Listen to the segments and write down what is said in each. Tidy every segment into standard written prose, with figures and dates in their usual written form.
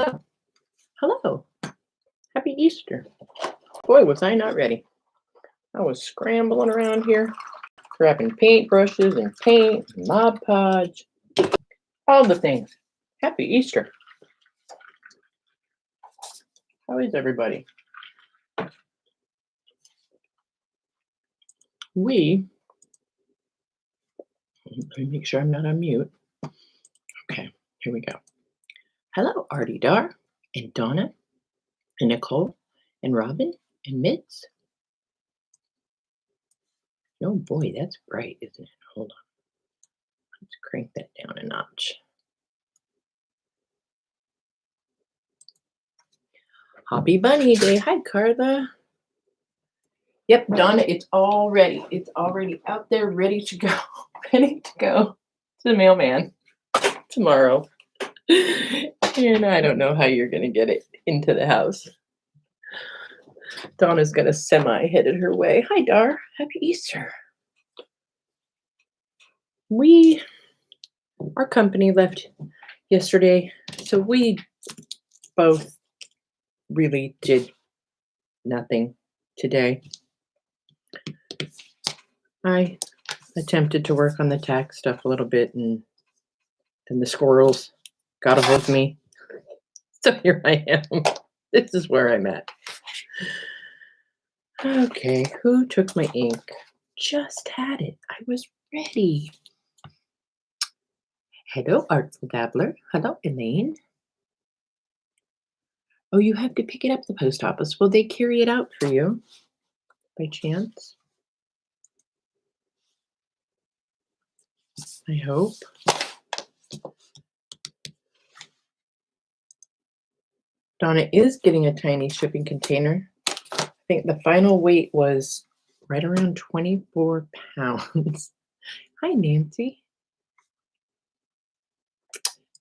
Oh, hello. Happy Easter. Boy, was I not ready. I was scrambling around here, grabbing paintbrushes and paint, and Mod Podge, all the things. Happy Easter. How is everybody? Let me make sure I'm not on mute. Okay, here we go. Hello, Artie Dar, and Donna, and Nicole, and Robin, and Mitz. Oh boy, that's bright, isn't it? Hold on. Let's crank that down a notch. Happy Bunny Day. Hi, Carla. Yep, Donna, it's all ready. It's already out there, ready to go. Ready to go to the mailman tomorrow. And I don't know how you're going to get it into the house. Donna's got a semi headed her way. Hi, Dar. Happy Easter. Our company left yesterday, so we both really did nothing today. I attempted to work on the tax stuff a little bit, and then the squirrels got a hold of me. So here I am. This is where I'm at. Okay, who took my ink? Just had it. I was ready. Hello, Artful Dabbler. Hello, Elaine. Oh, you have to pick it up at the post office. Will they carry it out for you by chance? I hope. Donna is getting a tiny shipping container. I think the final weight was right around 24 pounds. Hi, Nancy.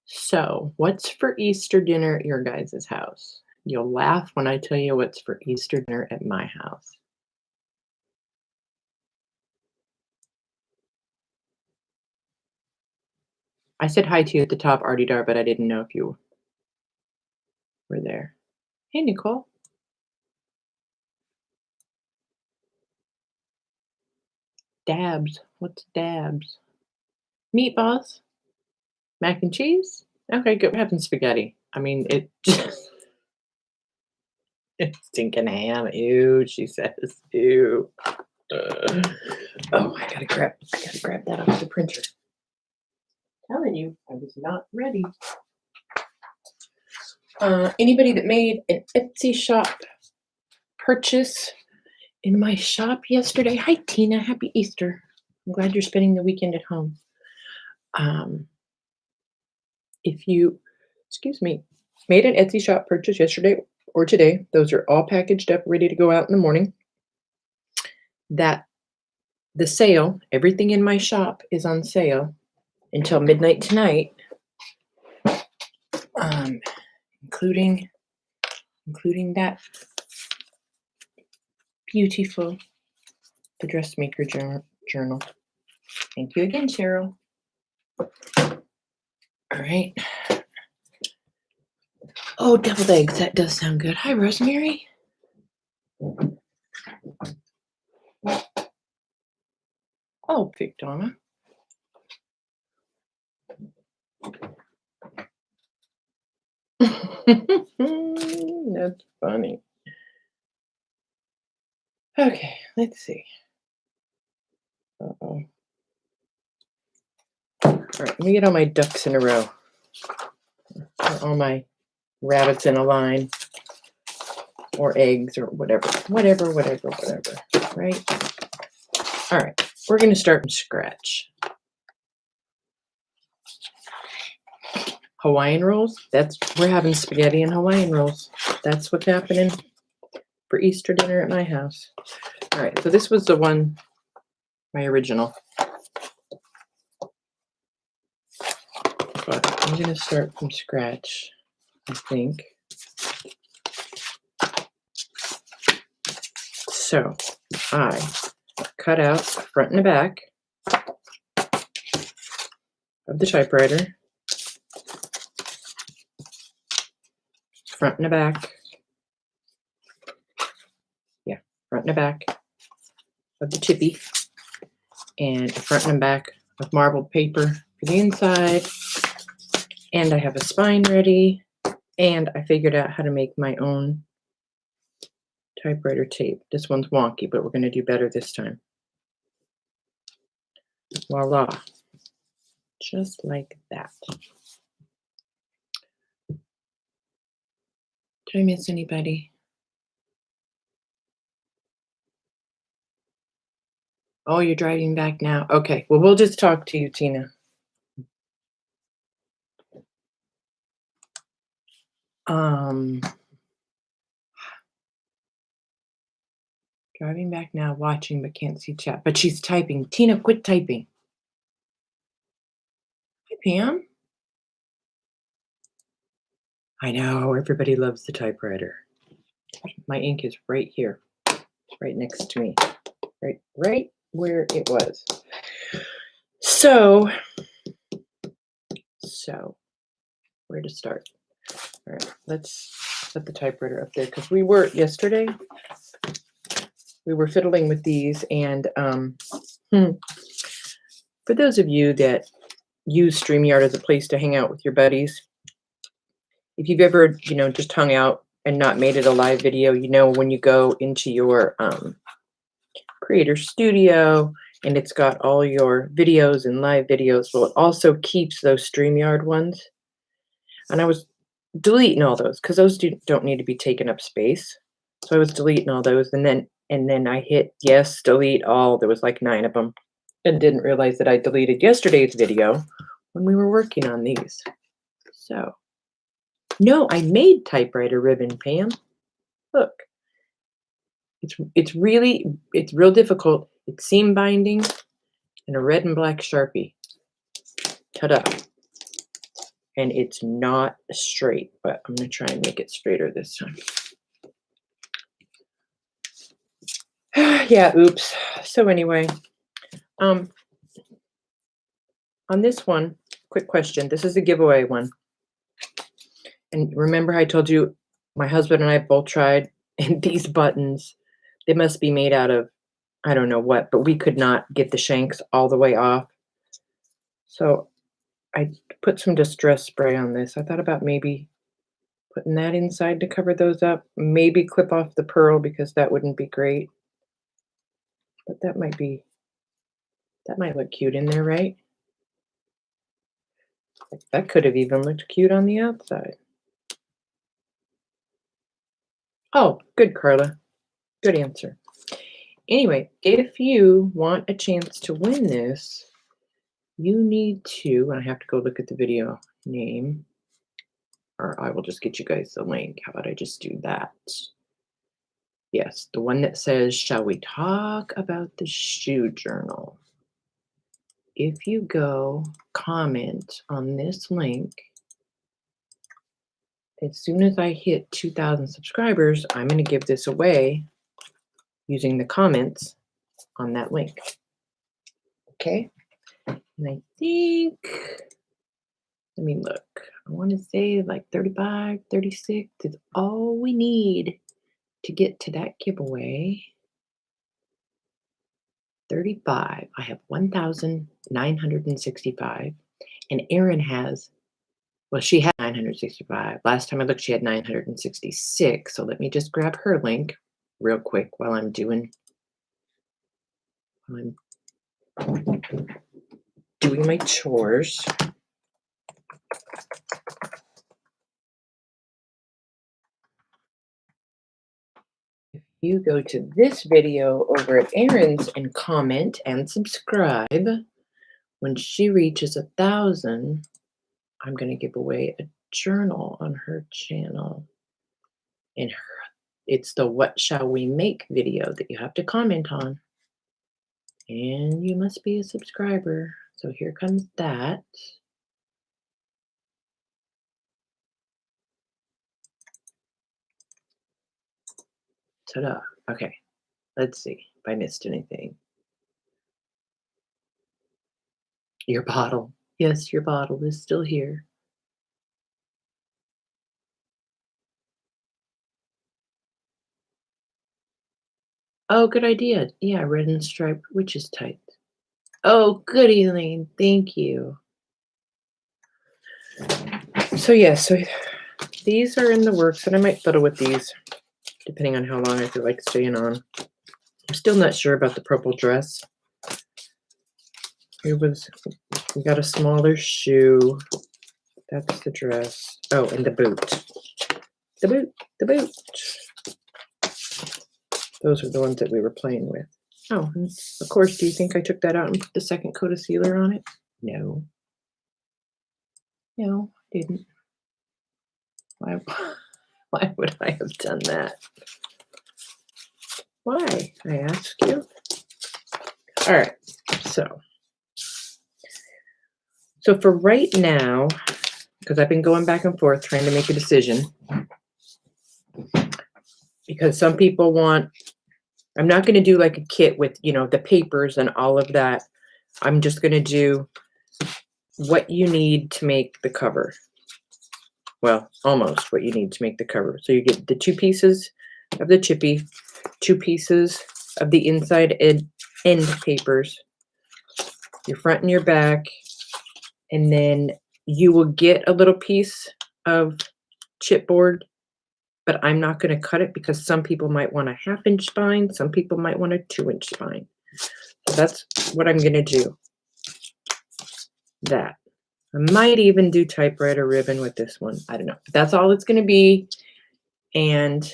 So, what's for Easter dinner at your guys' house? You'll laugh when I tell you what's for Easter dinner at my house. I said hi to you at the top, Artie Dar, but I didn't know if you were there. Hey, Nicole. Dabs. What's dabs? Meatballs? Mac and cheese? Okay, good. We're having spaghetti. I mean, it just... It's stinking ham. Ew, she says. Ew. Oh, I gotta grab that off the printer. I'm telling you, I was not ready. Anybody that made an Etsy shop purchase in my shop yesterday? Hi, Tina. Happy Easter. I'm glad you're spending the weekend at home. If you, made an Etsy shop purchase yesterday or today, those are all packaged up, ready to go out in the morning. That the sale, everything in my shop is on sale until midnight tonight, including that beautiful The Dressmaker Journal. Thank you again, Cheryl. All right. Oh, deviled eggs. That does sound good. Hi, Rosemary. I'll pick Donna. That's funny. Okay, let's see. Uh-oh. All right, let me get all my ducks in a row. All my rabbits in a line. Or eggs or whatever. Right? All right, we're going to start from scratch. Hawaiian rolls. We're having spaghetti and Hawaiian rolls. That's what's happening for Easter dinner at my house. All right, so this was the one, my original. But I'm going to start from scratch, I think. So I cut out front and the back of the typewriter. front and a back. Yeah, front and a back of the chippy, and a front and a back of marbled paper for the inside. And I have a spine ready, and I figured out how to make my own typewriter tape. This one's wonky, but we're going to do better this time. Voila. Just like that. Did I miss anybody? Oh, you're driving back now. Okay, well, we'll just talk to you, Tina. Driving back now, watching, but can't see chat. But she's typing. Tina, quit typing. Hi, Pam. I know, everybody loves the typewriter. My ink is right here, right next to me, right where it was. So where to start? All right, let's put the typewriter up there because we were yesterday. We were fiddling with these, and for those of you that use StreamYard as a place to hang out with your buddies, if you've ever, just hung out and not made it a live video, when you go into your Creator Studio and it's got all your videos and live videos, well, it also keeps those StreamYard ones. And I was deleting all those because those don't need to be taking up space. So I was deleting all those, and then I hit yes, delete all. There was like 9 of them, and didn't realize that I deleted yesterday's video when we were working on these. So, no, I made typewriter ribbon, Pam. Look, it's real difficult. It's seam binding and a red and black Sharpie. Ta-da! And it's not straight, but I'm gonna try and make it straighter this time. Yeah, oops. So anyway, on this one, quick question. This is a giveaway one. And remember I told you my husband and I both tried, and these buttons, they must be made out of, I don't know what, but we could not get the shanks all the way off. So I put some distress spray on this. I thought about maybe putting that inside to cover those up. Maybe clip off the pearl because that wouldn't be great. But that might look cute in there, right? That could have even looked cute on the outside. Oh, good, Carla. Good answer. Anyway, if you want a chance to win this, you need to, and I have to go look at the video name, or I will just get you guys the link. How about I just do that? Yes, the one that says, shall we talk about the shoe journal? If you go comment on this link, as soon as I hit 2,000 subscribers, I'm going to give this away using the comments on that link. Okay? And I think, let me look. I want to say like 35, 36 is all we need to get to that giveaway. 35. I have 1,965. And Erin has, well, she had 965. Last time I looked, she had 966. So let me just grab her link real quick while I'm doing my chores. If you go to this video over at Erin's and comment and subscribe, when she reaches 1,000, I'm going to give away a journal on her channel. And it's the What Shall We Make video that you have to comment on. And you must be a subscriber. So here comes that. Ta-da. Okay, let's see if I missed anything. Your bottle. Yes, your bottle is still here. Oh, good idea. Yeah, red and striped witch's tights. Oh, good, Elaine. Thank you. So yeah, so these are in the works, and I might fiddle with these depending on how long I feel like staying on. I'm still not sure about the purple dress. We got a smaller shoe. That's the dress. Oh, and the boot. The boot. The boot. Those are the ones that we were playing with. Oh, and of course, do you think I took that out and put the second coat of sealer on it? No. No, I didn't. Why, why would I have done that? Why, I ask you? All right, so for right now, because I've been going back and forth trying to make a decision, because some people want, I'm not going to do like a kit with, the papers and all of that. I'm just going to do what you need to make the cover. Well, almost what you need to make the cover. So you get the 2 pieces of the chippy, 2 pieces of the inside end papers, your front and your back, and then you will get a little piece of chipboard, but I'm not going to cut it because some people might want a 1/2 inch spine, some people might want a 2-inch spine. So that's what I'm going to do. That. I might even do typewriter ribbon with this one. I don't know. But that's all it's going to be. And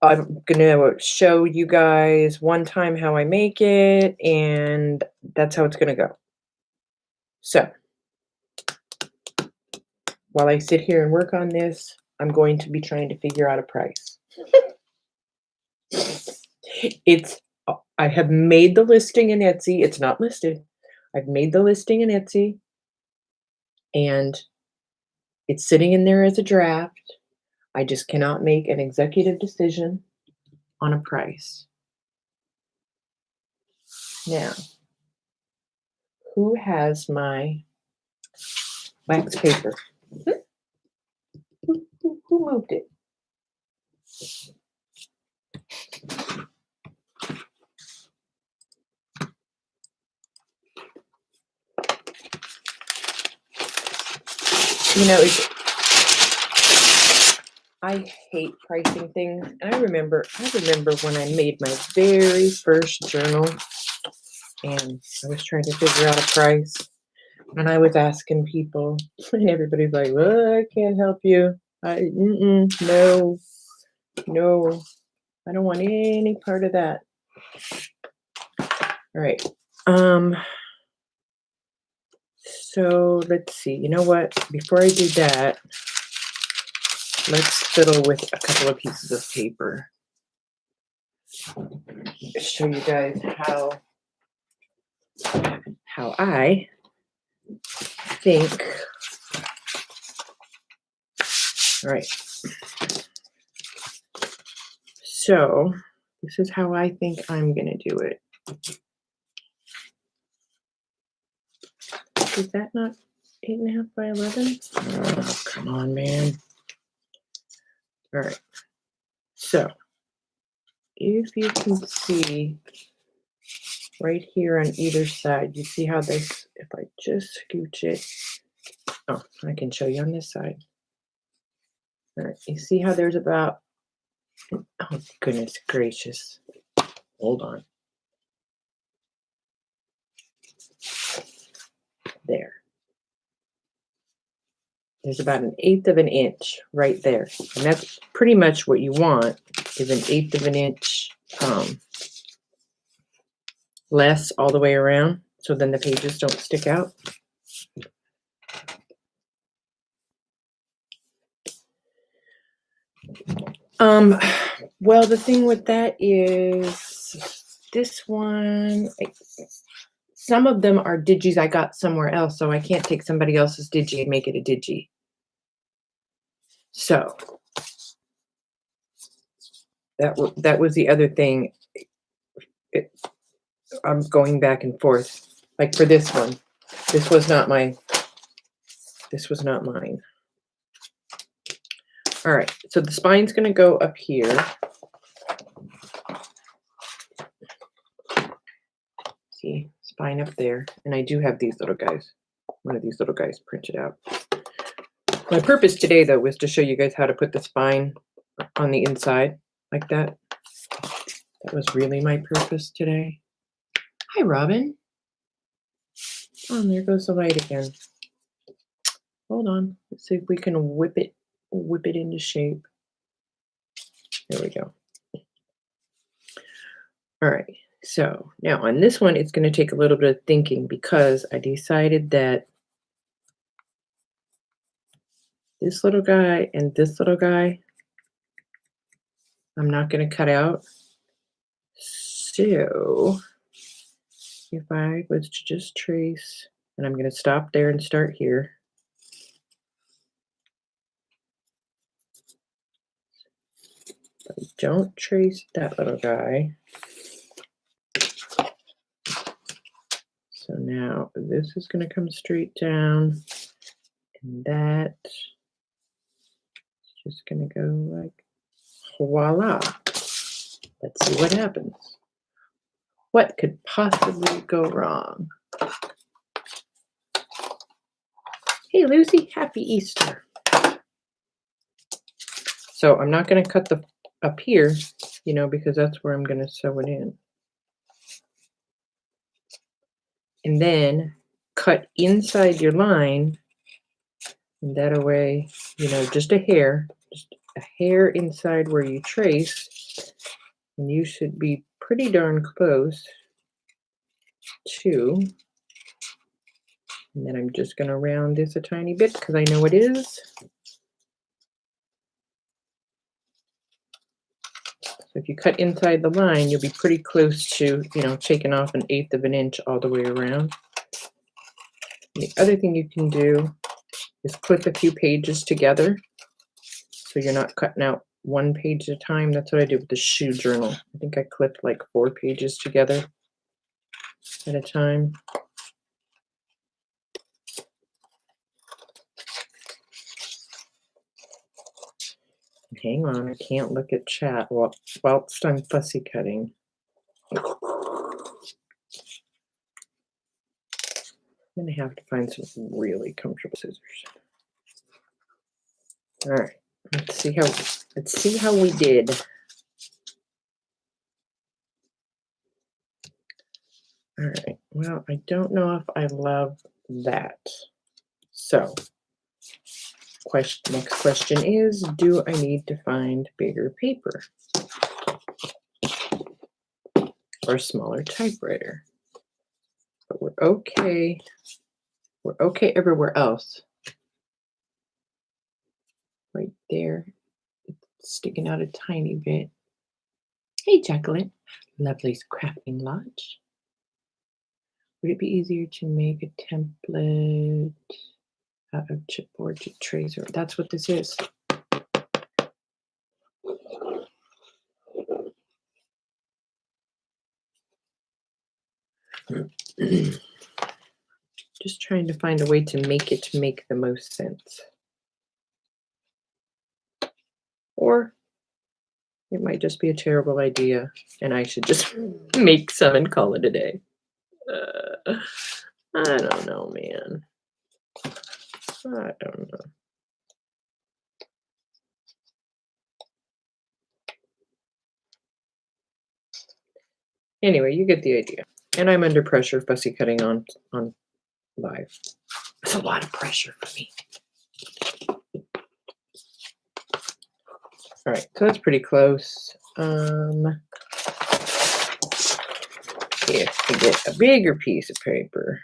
I'm going to show you guys one time how I make it, and that's how it's going to go. So while I sit here and work on this, I'm going to be trying to figure out a price. I have made the listing in Etsy. It's not listed. I've made the listing in Etsy, and it's sitting in there as a draft. I just cannot make an executive decision on a price. Now, who has my wax paper? Who moved it? I hate pricing things. And I remember when I made my very first journal, and I was trying to figure out a price, and I was asking people, and everybody's like, "Well, I can't help you. No, I don't want any part of that." All right. So let's see. You know what? Before I do that, let's fiddle with a couple of pieces of paper. Show you guys how I think. All right. So this is how I think I'm going to do it. Is that not 8.5 by 11? Oh, come on, man. All right. So if you can see right here on either side, you see how this, if I just scooch it, oh, I can show you on this side. All right, you see how there's about, oh, goodness gracious. Hold on. There. There's about 1/8 of an inch right there. And that's pretty much what you want, is 1/8 of an inch less all the way around, so then the pages don't stick out. Well, the thing with that is this one, some of them are digis I got somewhere else, so I can't take somebody else's digi and make it a digi. So that was the other thing. I'm going back and forth. Like for this one, this was not mine. All right, so the spine's going to go up here. See, spine up there. And I do have these little guys, one of these little guys printed out. My purpose today, though, was to show you guys how to put the spine on the inside like that. That was really my purpose today. Hi, Robin. Oh, and there goes the light again. Hold on. Let's see if we can whip it into shape. There we go. All right. So now on this one, it's going to take a little bit of thinking because I decided that this little guy and this little guy, I'm not going to cut out. So if I was to just trace, and I'm going to stop there and start here. But don't trace that little guy. So now this is going to come straight down, and that is just going to go like voila. Let's see what happens. What could possibly go wrong? Hey, Lucy, happy Easter. So I'm not going to cut the up here, you know, because that's where I'm going to sew it in. And then cut inside your line, and that way, you know, just a hair inside where you trace, and you should be pretty darn close to. And then I'm just going to round this a tiny bit because I know it is. So if you cut inside the line, you'll be pretty close to, you know, taking off 1/8 of an inch all the way around. And the other thing you can do is clip a few pages together so you're not cutting out one page at a time. That's what I did with the shoe journal. I think I clipped like 4 pages together at a time. Hang on, I can't look at chat whilst I'm fussy cutting. I'm gonna have to find some really comfortable scissors. All right, let's see how we did. All right, well, I don't know if I love that. So, next question is, do I need to find bigger paper or a smaller typewriter? But we're okay. We're okay everywhere else. Right there, it's sticking out a tiny bit. Hey, Jacqueline, Lovely's Crafting Lodge. Would it be easier to make a template out of chipboard to tracer? That's what this is. Just trying to find a way to make it to make the most sense. Or it might just be a terrible idea and I should just make some and call it a day. I don't know, man. I don't know. Anyway, you get the idea. And I'm under pressure, fussy cutting on live. It's a lot of pressure for me. All right, so that's pretty close. If I get a bigger piece of paper,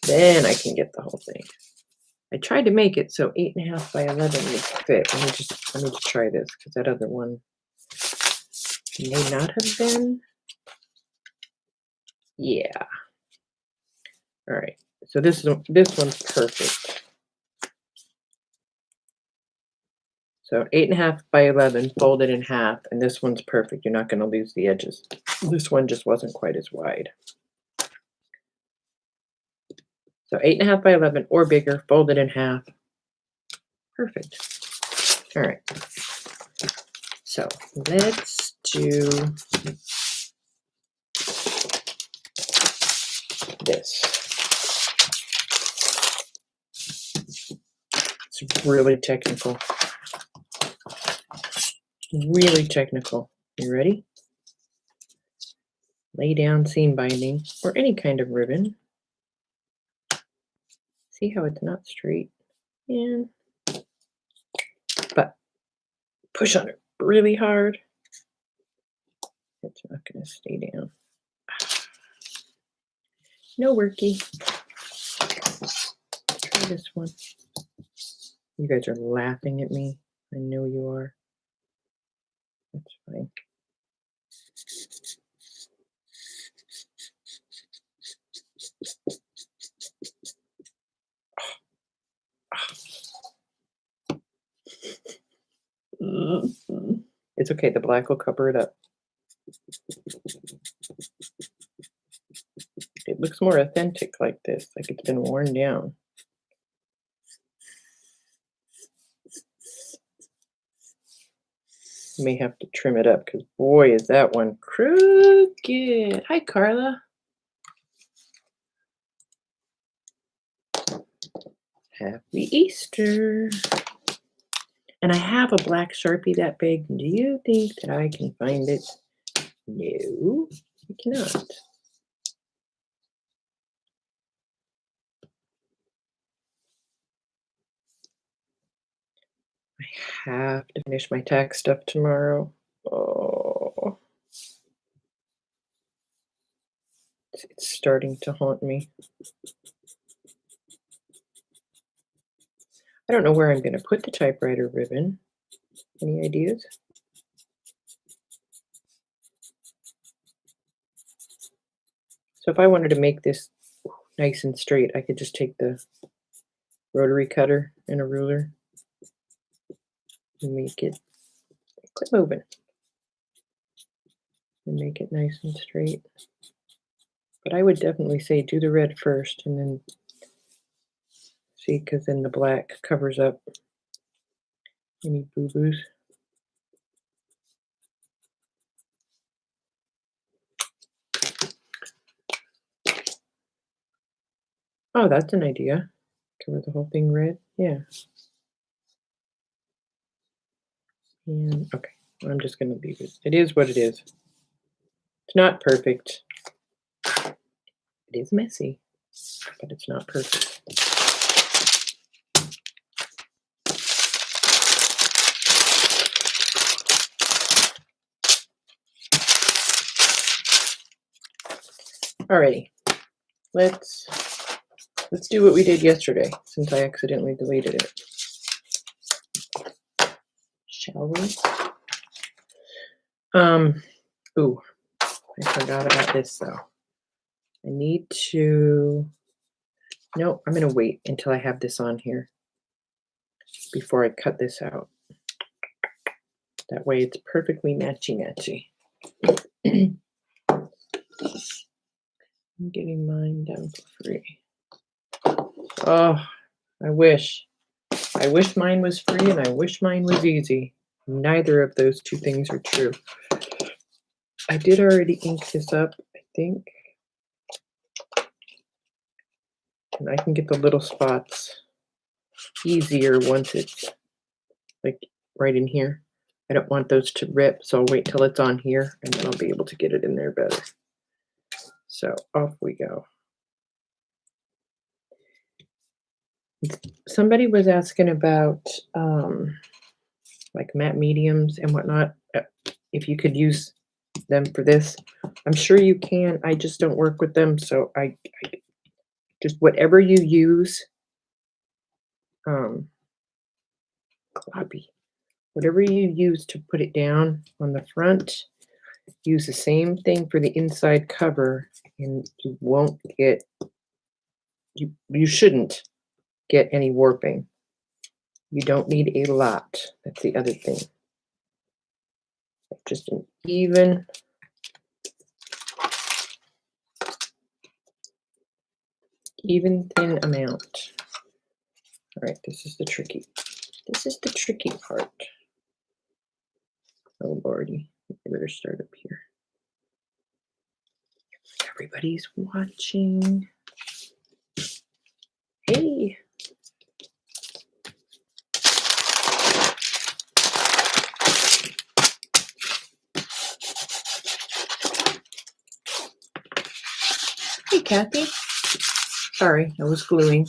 then I can get the whole thing. I tried to make it so 8.5 by 11 would fit. Let me just try this because that other one may not have been. Yeah. All right. So this one's perfect. So 8.5 by 11 folded in half, and this one's perfect. You're not going to lose the edges. This one just wasn't quite as wide. So 8.5 by 11 or bigger, folded in half. Perfect. All right. So let's do It's really technical. Really technical. You ready? Lay down seam binding or any kind of ribbon. See how it's not straight? And but push on it really hard. It's not going to stay down. No worky. Try this one. You guys are laughing at me. I know you are. That's fine. It's okay. The black will cover it up. It looks more authentic like this, like it's been worn down. You may have to trim it up because boy, is that one crooked. Hi, Carla. Happy Easter. And I have a black Sharpie that big. Do you think that I can find it? No, I cannot. I have to finish my tax stuff tomorrow. Oh, it's starting to haunt me. I don't know where I'm going to put the typewriter ribbon. Any ideas? So if I wanted to make this nice and straight, I could just take the rotary cutter and a ruler and make it, quit moving, and make it nice and straight. But I would definitely say do the red first and then see, because then the black covers up any boo-boos. Oh, that's an idea. Cover the whole thing red. Yeah. And okay, I'm just going to leave it. It is what it is. It's not perfect. It is messy, but it's not perfect. Alrighty, let's do what we did yesterday, since I accidentally deleted it. Shall we? Ooh, I forgot about this though. I need to, no, I'm gonna wait until I have this on here before I cut this out. That way it's perfectly matchy-matchy. I'm getting mine down for free. Oh, I wish mine was free and I wish mine was easy. Neither of those two things are true. I did already ink this up, I think. And I can get the little spots easier once it's like right in here. I don't want those to rip, so I'll wait till it's on here and then I'll be able to get it in there better. So off we go. Somebody was asking about like matte mediums and whatnot, if you could use them for this. I'm sure you can. I just don't work with them, so I just whatever you use, whatever you use to put it down on the front, use the same thing for the inside cover, and you won't get, you shouldn't get any warping. You don't need a lot. That's the other thing. Just an even thin amount. All right, this is the tricky part. Oh lordy, I better start up here. Everybody's watching. Hey. Kathy. Sorry, I was gluing.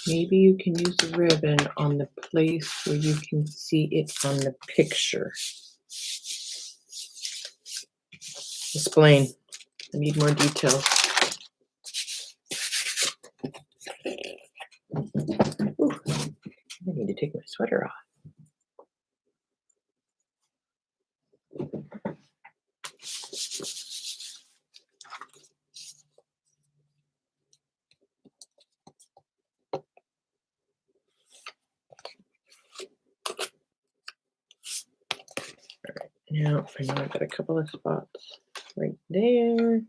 Maybe you can use the ribbon on the place where you can see it on the picture. Explain. I need more details. Ooh, I need to take my sweater off. Now, I know I've got a couple of spots right there.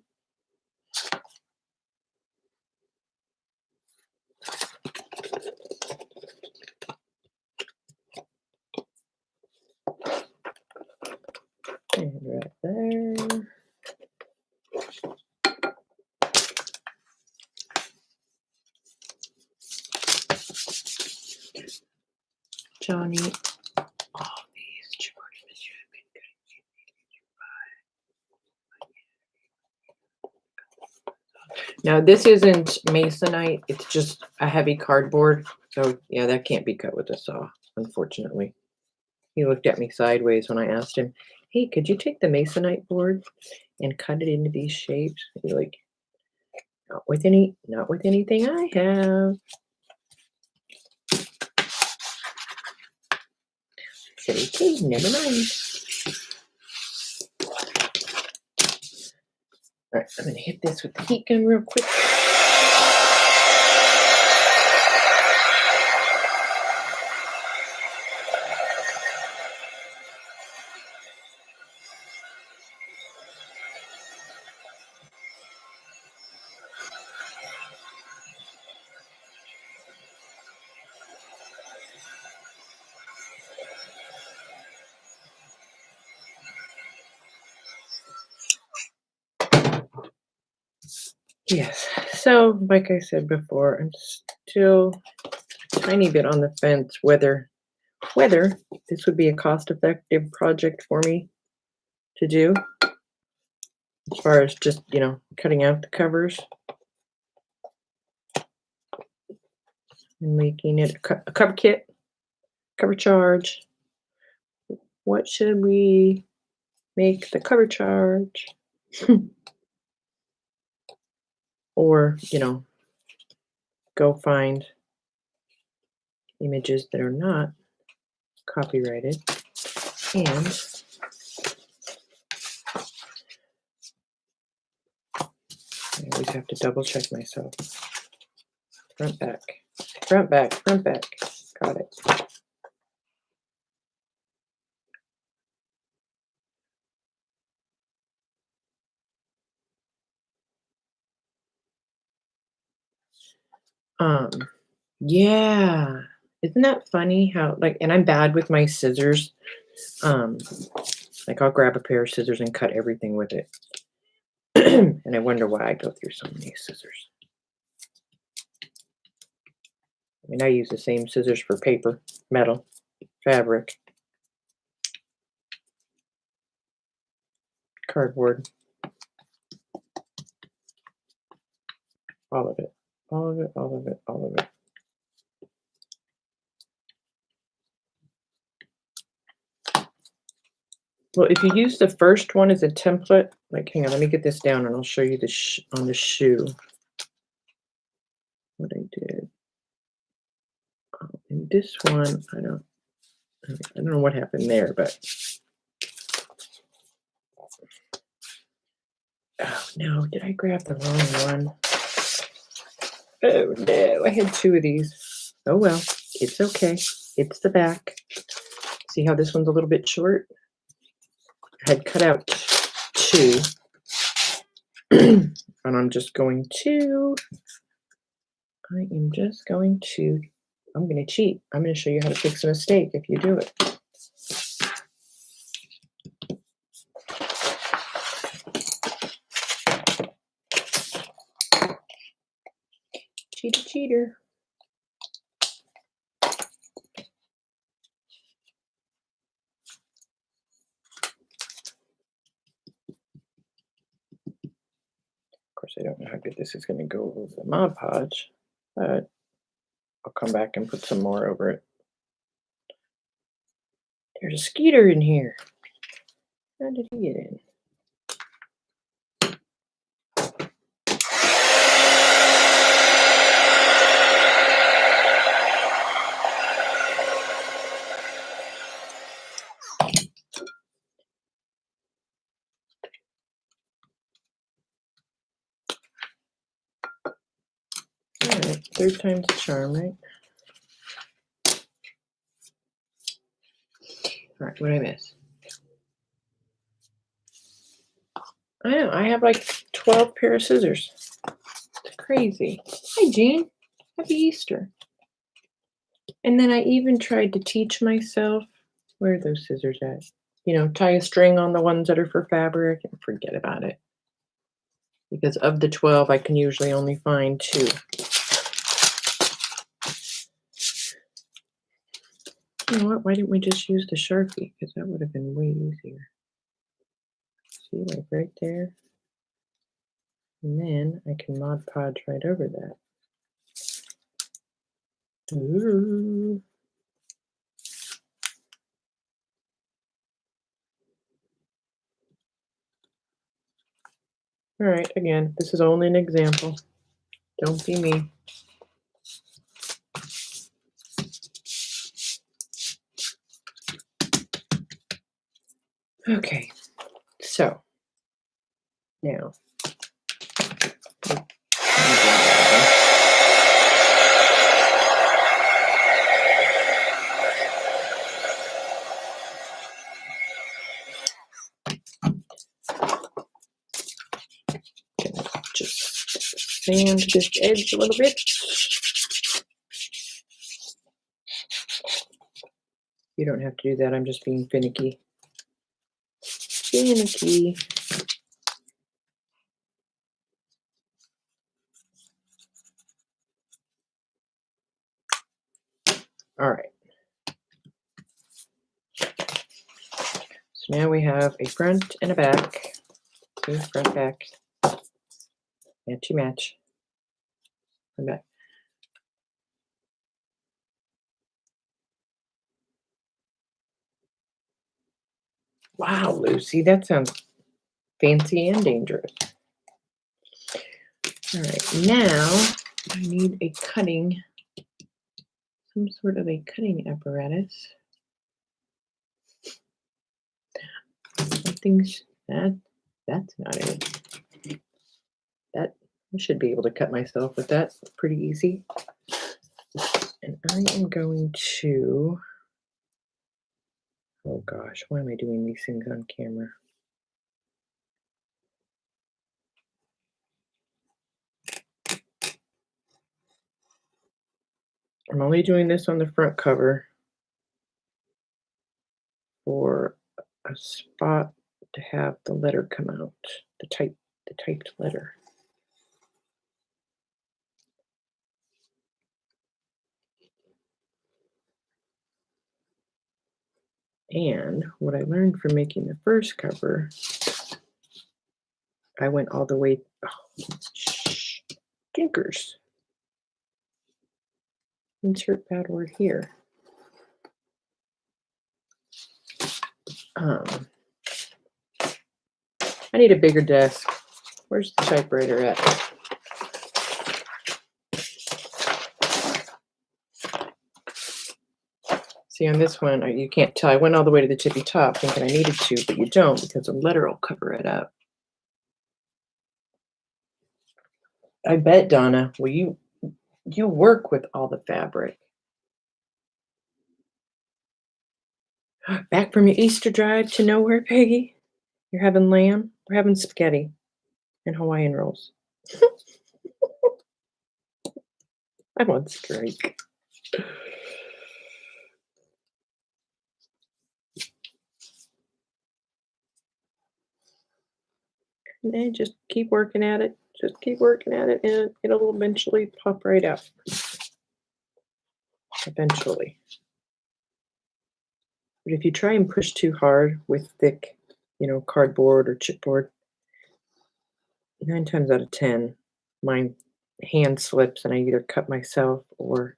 And right there. Johnny, all these charges you have been getting. Now, this isn't masonite, it's just a heavy cardboard. So, yeah, that can't be cut with a saw, unfortunately. He looked at me sideways when I asked him, hey, could you take the masonite board and cut it into these shapes? He's like, not with anything I have. I said, okay, never mind. All right, I'm gonna hit this with the heat gun real quick. Yes, so like I said before, I'm still a tiny bit on the fence whether this would be a cost-effective project for me to do, as far as just, cutting out the covers and making it a cover kit, cover charge. What should we make the cover charge? Or, go find images that are not copyrighted. And I always have to double check myself. Front, back, front, back, front, back. Got it. Yeah. Isn't that funny how, and I'm bad with my scissors. I'll grab a pair of scissors and cut everything with it. And I wonder why I go through so many scissors. I mean, I use the same scissors for paper, metal, fabric, cardboard, all of it, all of it, all of it, all of it. Well, if you use the first one as a template, hang on, let me get this down and I'll show you on the shoe what I did. In this one, I don't know what happened there, but oh no, did I grab the wrong one? Oh no, I had two of these. Oh well, it's okay. It's the back. See how this one's a little bit short? I had cut out two. And I'm just going to I'm going to cheat. I'm going to show you how to fix a mistake if you do it. Cheater. I don't know how good this is going to go over the Mod Podge, but I'll come back and put some more over it. There's a skeeter in here. How did he get in? All right, third time's a charm, right? All right, what did I miss? I know, I have like 12 pair of scissors. It's crazy. Hi, Jean. Happy Easter. And then I even tried to teach myself, where are those scissors at? You know, tie a string on the ones that are for fabric and forget about it. Because of the 12, I can usually only find 2. You know what? Why didn't we just use the Sharpie? Because that would have been way easier. See, like right there. And then I can Mod Podge right over that. Ooh. All right, again, this is only an example. Don't be me. Okay, so now. Just sand this edge a little bit. You don't have to do that. I'm just being finicky. Finicky. All right. So now we have a front and a back. Okay, front, back. Matchy match. Front, back. Wow, Lucy, that sounds fancy and dangerous. All right, now I need a cutting, some sort of a cutting apparatus. Something's that's not it. That I should be able to cut myself with that pretty easy. And I am going to, oh gosh, why am I doing these things on camera? I'm only doing this on the front cover for a spot to have the letter come out, the typed letter. And what I learned from making the first cover, I went all the way, stinkers. Insert bad word here. I need a bigger desk. Where's the typewriter at? See, on this one, you can't tell. I went all the way to the tippy top thinking I needed to, but you don't because the letter will cover it up. I bet, Donna, will you work with all the fabric. Back from your Easter drive to nowhere, Peggy? You're having lamb? We're having spaghetti and Hawaiian rolls. I'm on strike. And then just keep working at it. Just keep working at it, and it'll eventually pop right out. Eventually. But if you try and push too hard with thick, cardboard or chipboard, 9 times out of 10, my hand slips and I either cut myself or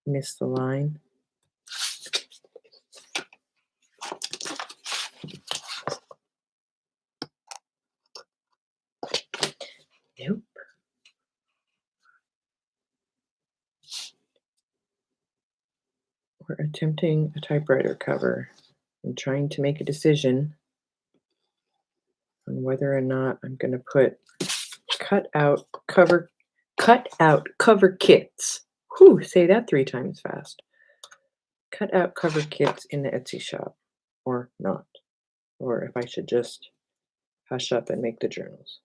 miss the line. Nope. We're attempting a typewriter cover and trying to make a decision on whether or not I'm going to put cut out cover kits. Whew, say that 3 times fast. Cut out cover kits in the Etsy shop or not. Or if I should just hush up and make the journals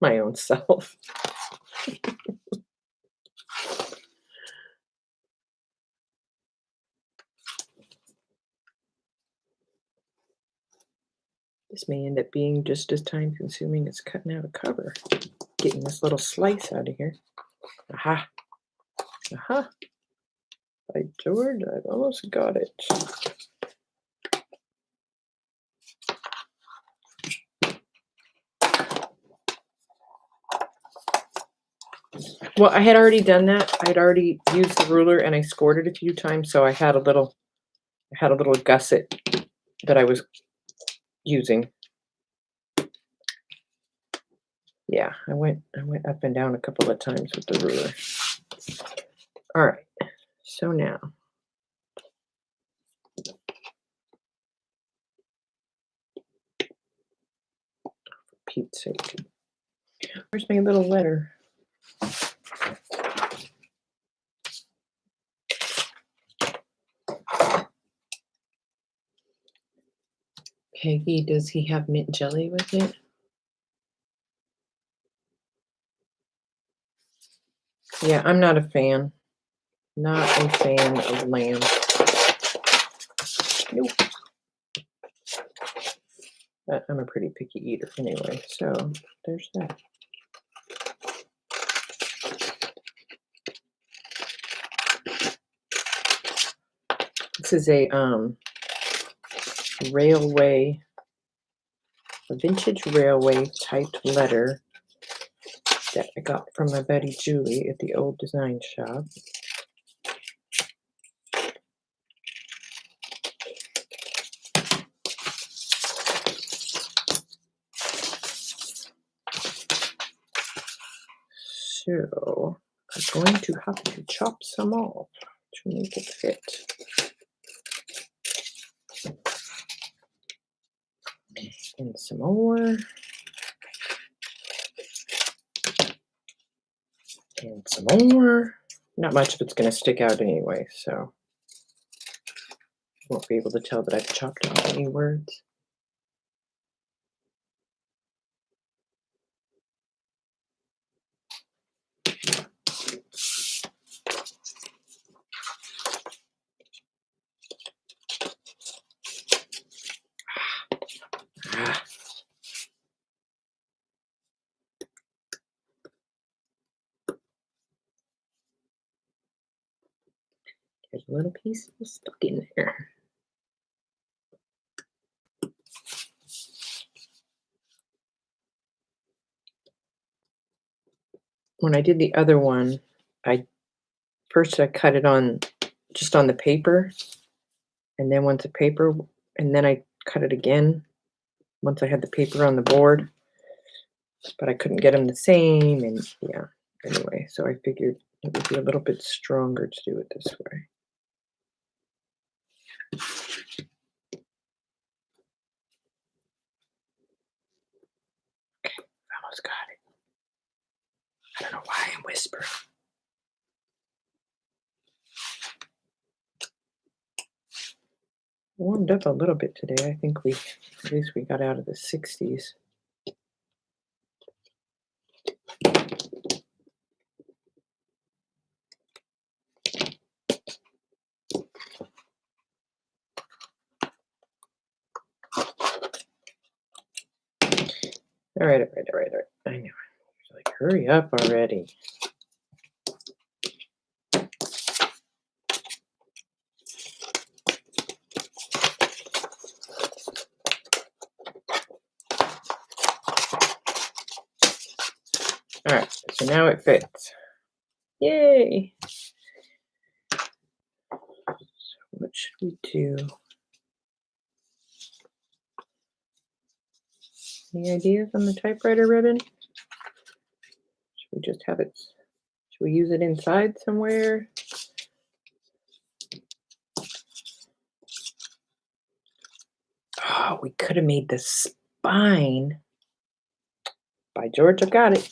my own self. This may end up being just as time consuming as cutting out a cover. Getting this little slice out of here. Aha. Aha. By George, I've almost got it. Well, I had already done that. I had already used the ruler and I scored it a few times, so I had a little gusset that I was using. Yeah, I went up and down a couple of times with the ruler. All right. So now for Pete's sake. Where's my little letter? Peggy, does he have mint jelly with it? Yeah, I'm not a fan. Not a fan of lamb. Nope. But I'm a pretty picky eater anyway, so there's that. This is a vintage railway typed letter that I got from my buddy Julie at the old design shop. So I'm going to have to chop some off to make it fit. And some more. And some more. Not much of it's going to stick out anyway, so you won't be able to tell that I've chopped off any words. There's a little piece stuck in there. When I did the other one, I cut it on just on the paper, and then then I cut it again once I had the paper on the board, but I couldn't get them the same, and yeah, anyway, so I figured it would be a little bit stronger to do it this way. Okay, almost got it. I don't know why I'm whispering. Warmed up a little bit today. I think at least we got out of the 60s. All right. I know. It's like, hurry up already. All right, so now it fits. Yay! So what should we do? Any ideas on the typewriter ribbon? Should we just have it? Should we use it inside somewhere? Oh, we could have made the spine. By George, I've got it.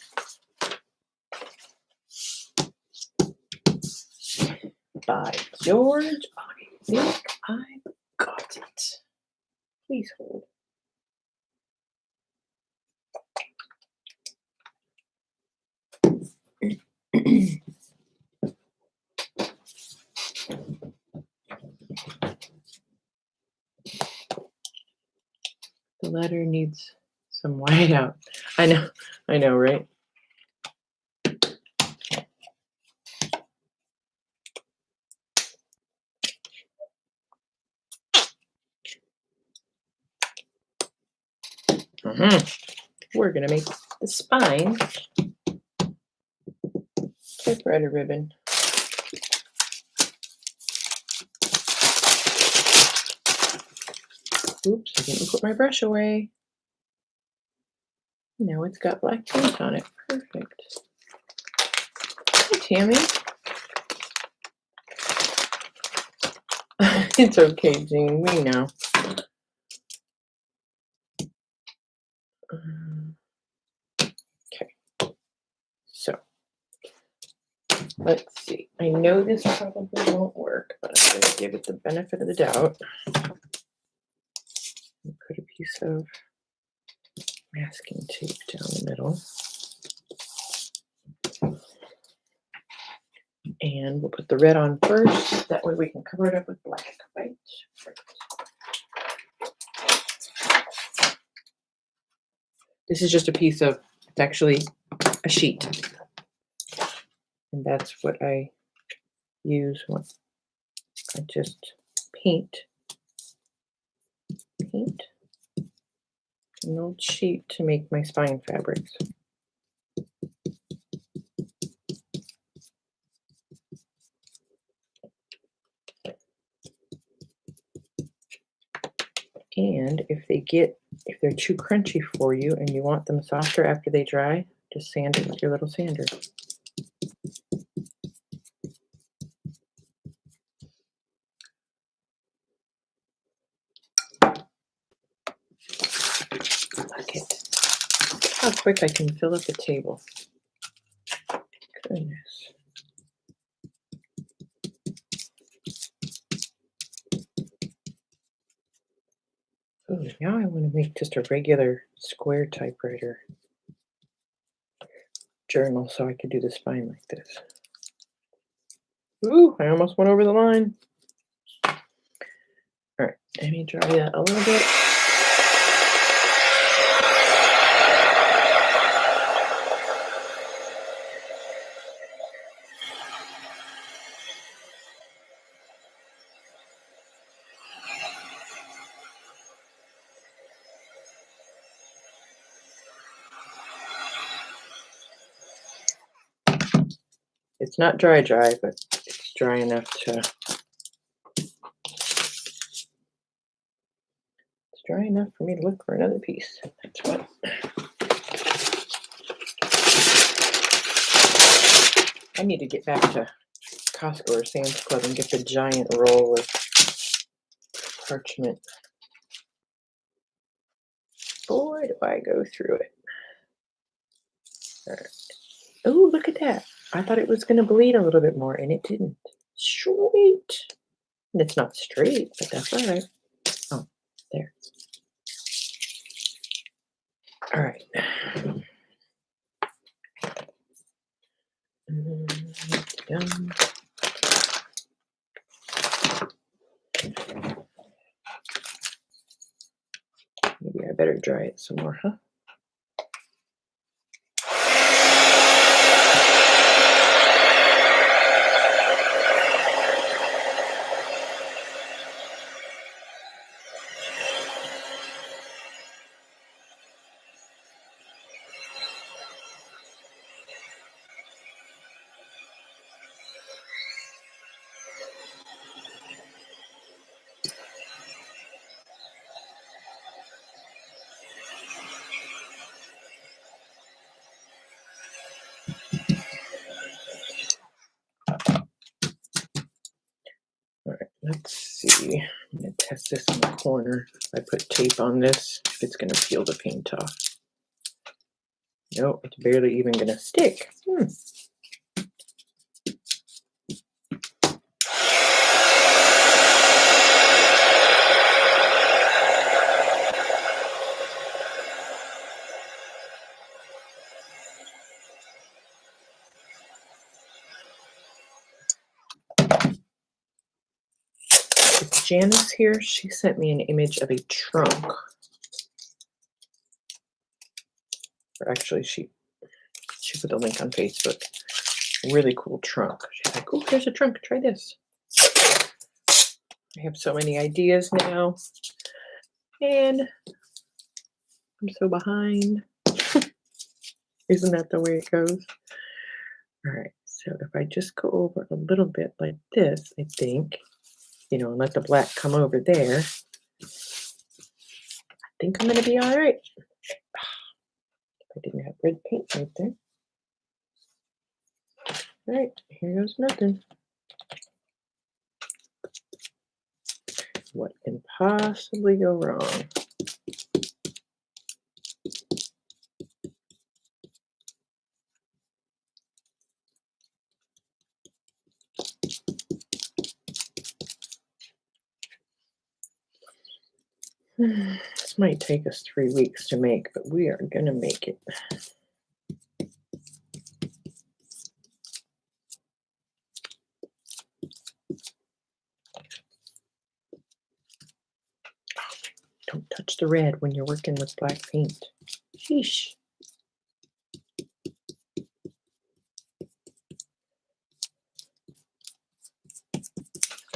By George, I think I've got it. Please hold. The letter needs some white out. I know, right? We're gonna make the spine typewriter ribbon. Oops, I didn't put my brush away. Now it's got black paint on it. Perfect. Hi, Tammy. It's okay, Jean. We know. Okay. So let's see. I know this probably won't work, but I'm going to give it the benefit of the doubt. Put a piece of masking tape down the middle. And we'll put the red on first. That way we can cover it up with black, right? This is just a piece of, it's actually a sheet. And that's what I use when I just paint an old sheet to make my spine fabrics. And if they're too crunchy for you and you want them softer after they dry, just sand it with your little sander. Look at how quick I can fill up the table. Goodness. Oh, now I want to make just a regular square typewriter journal so I could do the spine like this. Ooh, I almost went over the line. All right, let me dry that a little bit. It's not dry, but it's dry enough to. It's dry enough for me to look for another piece. That's what. I need to get back to Costco or Sam's Club and get the giant roll of parchment. Boy, do I go through it. All right. Oh, look at that. I thought it was going to bleed a little bit more, and it didn't. Straight. And it's not straight, but that's all right. Oh, there. All right. Done. Maybe I better dry it some more, huh? this in the corner. If I put tape on this, it's going to peel the paint off. Nope, it's barely even going to stick. Janice here, she sent me an image of a trunk. Or actually, she put a link on Facebook. Really cool trunk. She's like, oh, here's a trunk. Try this. I have so many ideas now. And I'm so behind. Isn't that the way it goes? All right. So if I just go over a little bit like this, I think, and let the black come over there, I think I'm going to be all right. I didn't have red paint right there. All right, here goes nothing. What can possibly go wrong? This might take us 3 weeks to make, but we are going to make it. Don't touch the red when you're working with black paint. Sheesh.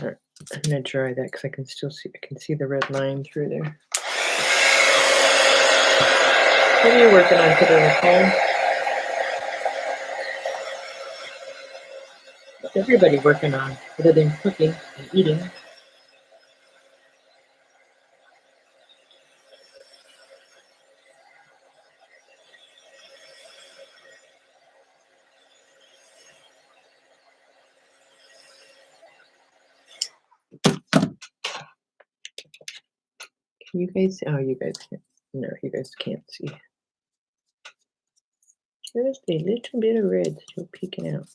All right, I'm going to dry that because I can still see, the red line through there. What are you working on today, Nicole? What's everybody working on other than cooking and eating? You guys, oh, you guys can't, no, you guys can't see. Just a little bit of red still peeking out.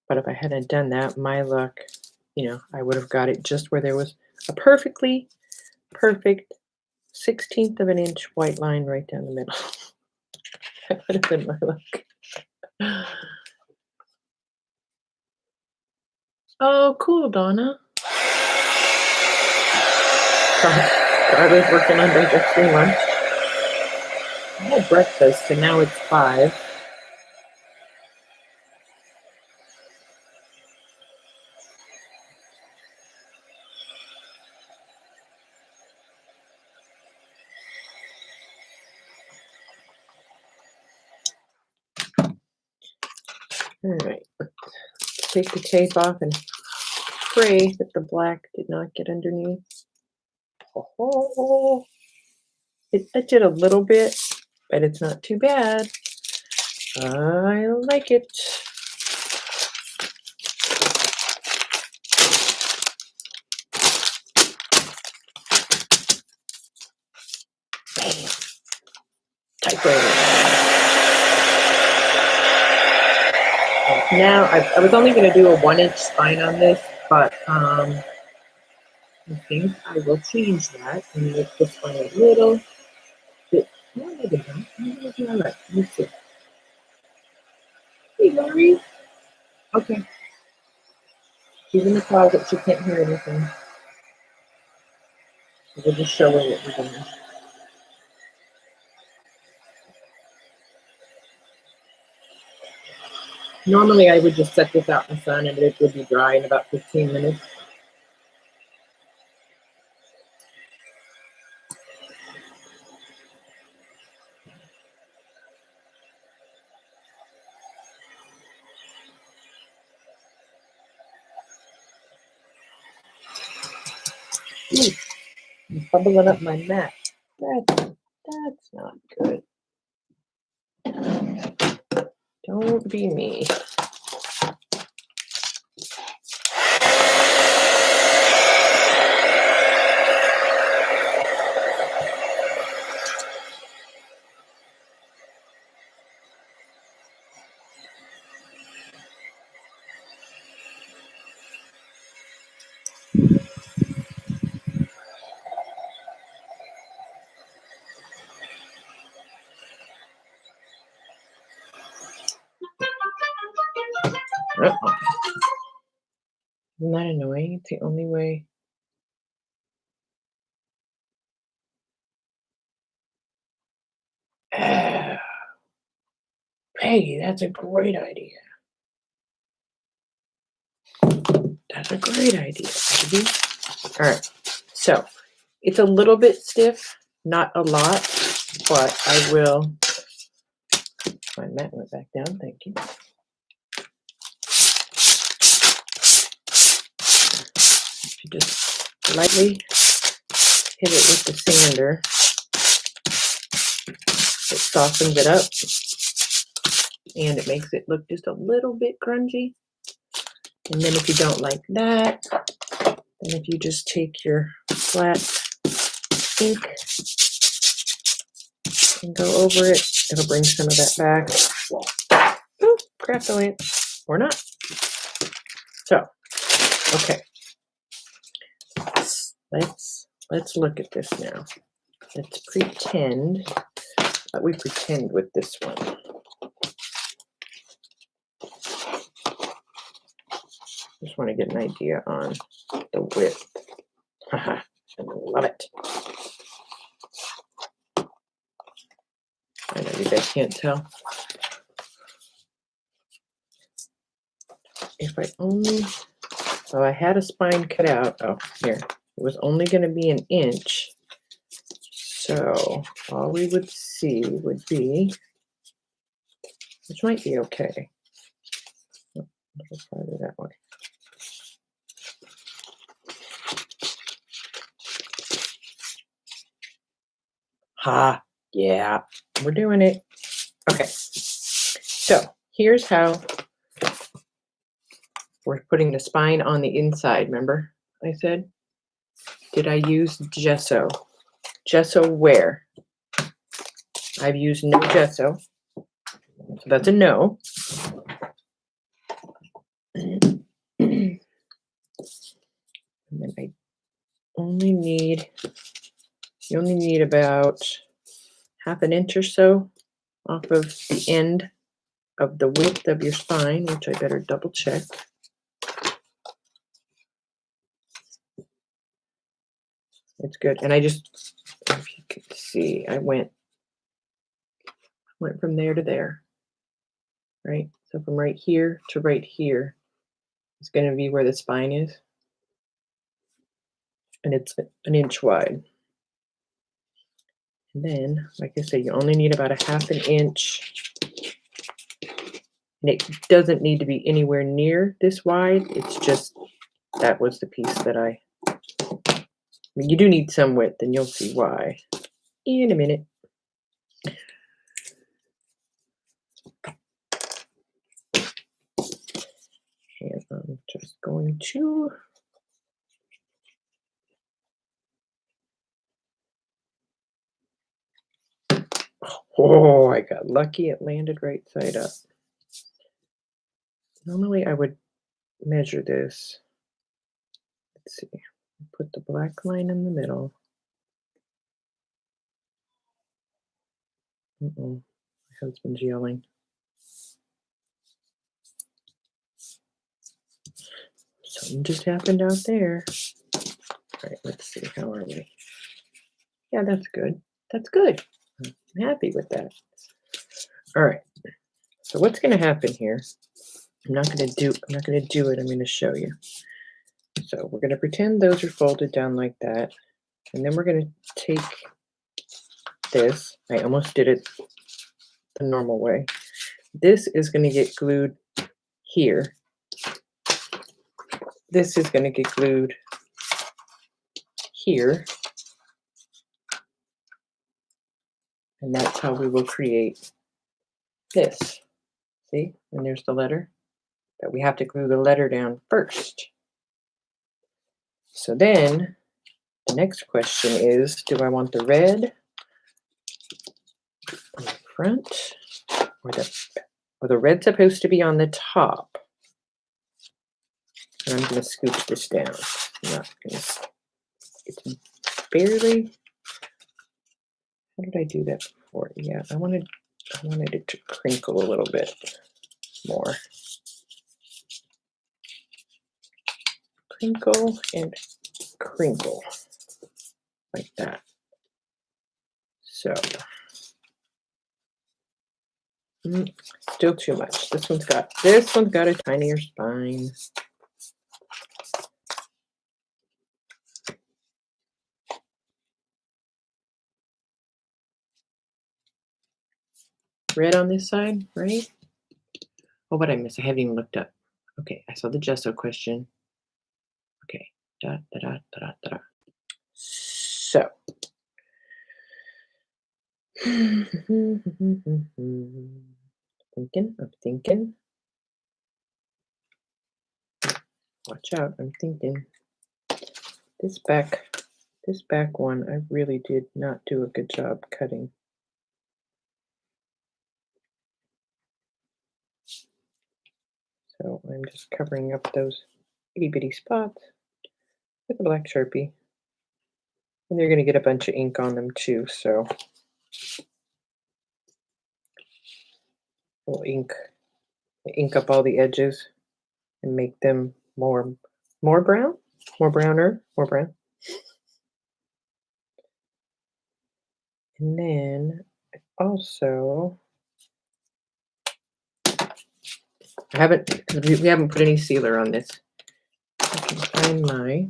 But if I hadn't done that, my luck, I would have got it just where there was a perfectly perfect 1/16 of an inch white line right down the middle. That would have been my luck. Oh, cool, Donna. I was working on digesting lunch. I had breakfast, and now it's 5. All right, let's take the tape off and pray that the black did not get underneath. Oh, it did a little bit, but it's not too bad. I like it. Bam. Typewriter. Now, I was only going to do a 1-inch spine on this, but I think I will change that and make this one a little bit. No, maybe not. Maybe it's all right. Let's see. Hey, Lori. Okay. She's in the closet. She can't hear anything. So we'll just show her what we're doing. Normally, I would just set this out in the sun and it would be dry in about 15 minutes. Ooh, I'm bubbling up my mat. That's not good. Don't be me. Uh-oh. Isn't that annoying? It's the only way. Peggy, that's a great idea. That's a great idea, Peggy. All right. So it's a little bit stiff, not a lot, but I will. My mat went back down. Thank you. If you just lightly hit it with the sander, it softens it up and it makes it look just a little bit grungy. And then if you don't like that, then if you just take your flat ink and go over it, it'll bring some of that back. Ooh, crap, the lamp. Or not. So, okay. Let's look at this now. Let's pretend that we pretend with this one. Just want to get an idea on the width. Haha, I love it. I know you guys can't tell. If I only, so I had a spine cut out. Oh, here. It was only going to be an inch. So all we would see would be, which might be okay. Oh, let's try it that way. Ha, yeah, we're doing it. Okay, so here's how we're putting the spine on the inside. Remember I said, did I use gesso? Gesso where? I've used no gesso, so that's a no. And then I only need, you only need about half an inch or so off of the end of the width of your spine, which I better double check. It's good. And I just, if you can see, I went from there to there, right? So from right here to right here is going to be where the spine is. And it's an inch wide. And then, like I said, you only need about a half an inch. And it doesn't need to be anywhere near this wide. It's just, that was the piece that I mean, you do need some width, and you'll see why in a minute. And I'm just going to oh, I got lucky. It landed right side up. Normally I would measure this. Let's see. Put the black line in the middle. My husband's yelling. Something just happened out there. All right, let's see. How are we? Yeah, that's good. That's good. I'm happy with that. All right. So what's going to happen here? I'm not going to do it. I'm going to show you. So we're going to pretend those are folded down like that. And then we're going to take this. I almost did it the normal way. This is going to get glued here. This is going to get glued here. And that's how we will create this. See? And there's the letter. But we have to glue the letter down first. So then the next question is, do I want the red on the front or the red supposed to be on the top? And I'm going to scoop this down. It's barely. How did I do that before? Yeah, I wanted it to crinkle a little bit more. Crinkle and crinkle like that. So still too much. This one's got a tinier spine. Red on this side, right? Oh, what I missed? I haven't even looked up. Okay, I saw the gesso question. Okay, da da da da da da. So, I'm thinking. Watch out, I'm thinking. This back one, I really did not do a good job cutting. So I'm just covering up those itty bitty spots with a black Sharpie. And they're going to get a bunch of ink on them too, so we'll ink up all the edges and make them more brown, more browner, more brown. And then also, we haven't put any sealer on this. I can find my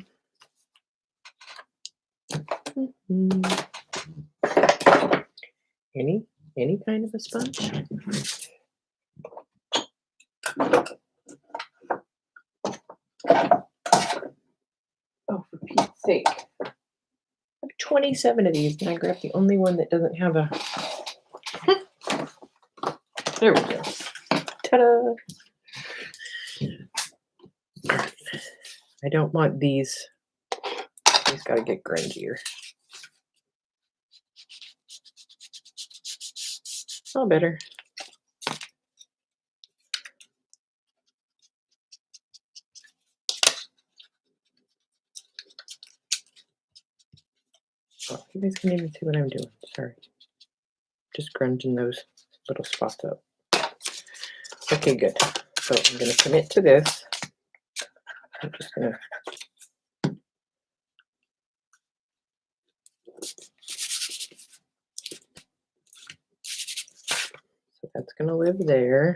any kind of a sponge. Oh, for Pete's sake. I have 27 of these, and I grabbed the only one that doesn't have a... There we go. Ta-da! I don't want these. These got to get grungier. All better. Oh, you guys can even see what I'm doing. Sorry. Just grunging those little spots up. Okay, good. So I'm going to commit to this. I'm just going to so that's going to live there.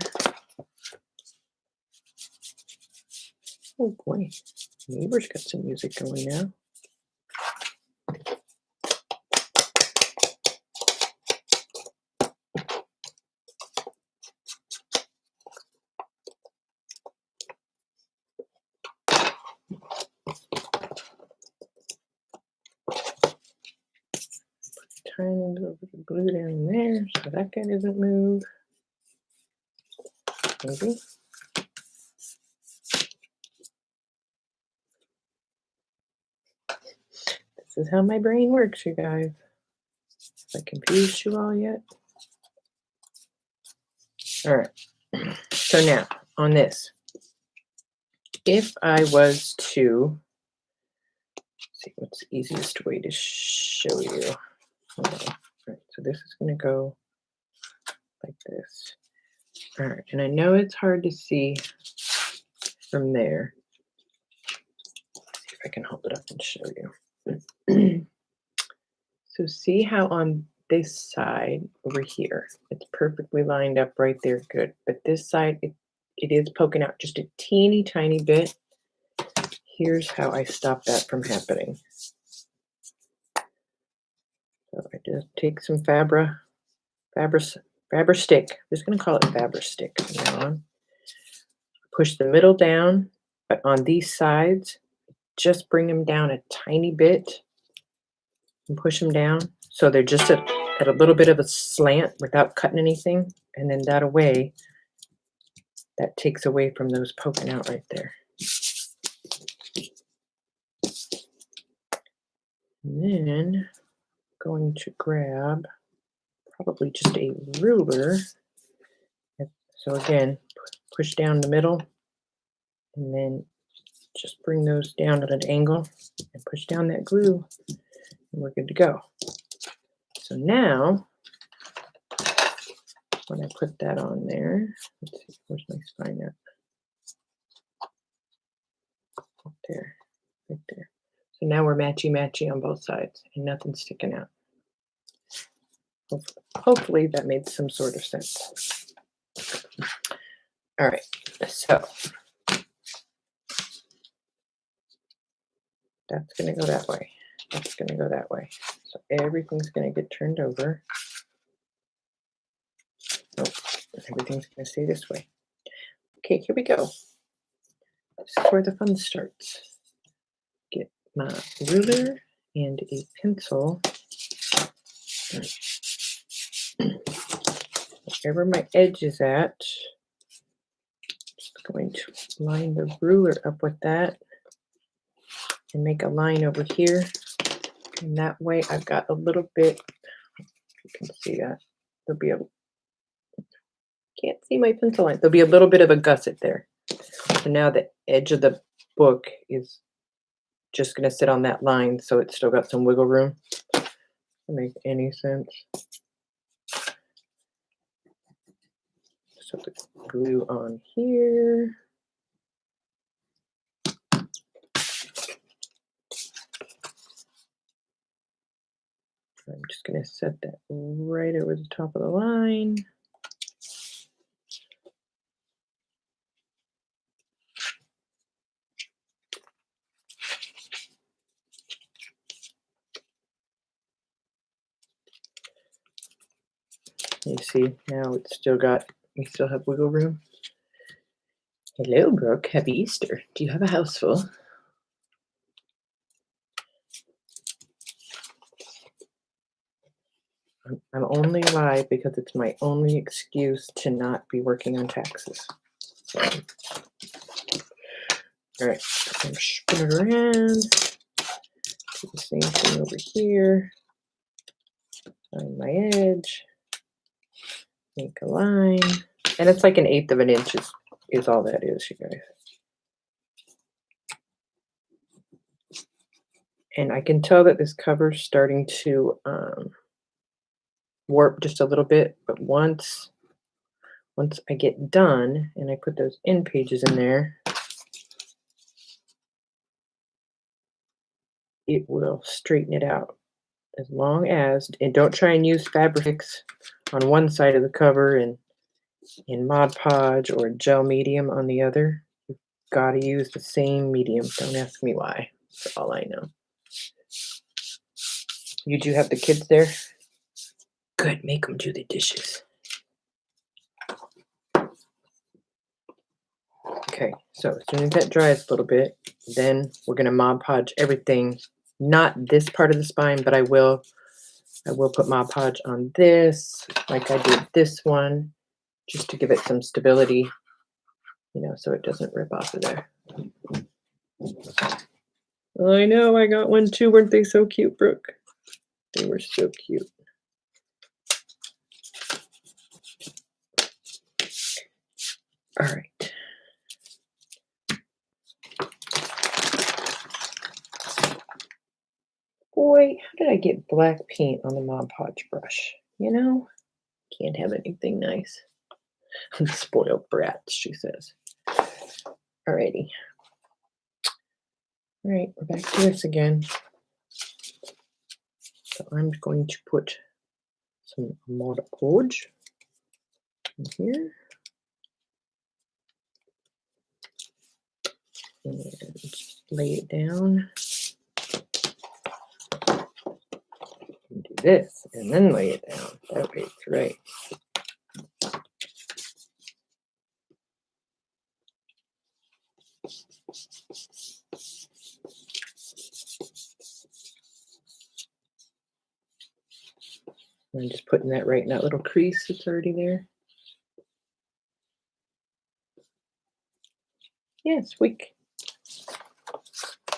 Oh boy, neighbor's got some music going now. Tiny little bit of glue down there so that guy doesn't move. Maybe. This is how my brain works, you guys. Have I confused you all yet? All right. So now on this, if I was to see what's the easiest way to show you. All right, so this is going to go like this. All right, and I know it's hard to see from there. Let's see if I can hold it up and show you. So see how on this side over here, it's perfectly lined up right there, good. But this side, it is poking out just a teeny tiny bit. Here's how I stop that from happening. So I just take some Fabra stick. I'm just going to call it Fabra stick from now on. Push the middle down, but on these sides, just bring them down a tiny bit and push them down so they're just at a little bit of a slant without cutting anything. And then that way, that takes away from those poking out right there. And then going to grab probably just a ruler. So again, push down the middle and then just bring those down at an angle and push down that glue and we're good to go. So now, when I put that on there, let's see, where's my spine at? Up there, right there. So now we're matchy-matchy on both sides and nothing's sticking out. Hopefully that made some sort of sense. All right, so that's going to go that way. That's going to go that way. So everything's going to get turned over. Nope, everything's going to stay this way. Okay, here we go. This is where the fun starts. Get my ruler and a pencil. Wherever my edge is at, just going to line the ruler up with that and make a line over here. And that way I've got a little bit, if you can see that, there'll be a, can't see my pencil line, there'll be a little bit of a gusset there. So now the edge of the book is just going to sit on that line, so it's still got some wiggle room. Doesn't make any sense. So the glue on here. I'm just going to set that right over the top of the line. You see, now it's still got, we still have wiggle room. Hello, Brooke. Happy Easter. Do you have a house full? I'm only live because it's my only excuse to not be working on taxes. So, all right, I'm spinning around. Do the same thing over here. Find my edge. Make a line. And it's like 1/8 of an inch is all that is, you guys. And I can tell that this cover's starting to warp just a little bit, but once I get done and I put those end pages in there, it will straighten it out. As long as, and don't try and use Fabrics on one side of the cover and in Mod Podge or gel medium on the other. You've got to use the same medium. Don't ask me why. That's all I know. You do have the kids there? Good, make them do the dishes. Okay, so as soon as that dries a little bit, then we're going to Mod Podge everything. Not this part of the spine, but I will put Mod Podge on this, like I did this one, just to give it some stability, you know, so it doesn't rip off of there. I know, I got one too. Weren't they so cute, Brooke? They were so cute. All right. Boy, how did I get black paint on the Mod Podge brush? You know, can't have anything nice. Spoiled brats, she says. All righty. All right, we're back to this again. So I'm going to put some Mod Podge in here. And just lay it down. And do this, and then lay it down. That way it's right. I'm just putting that right in that little crease that's already there. Yeah, squeak.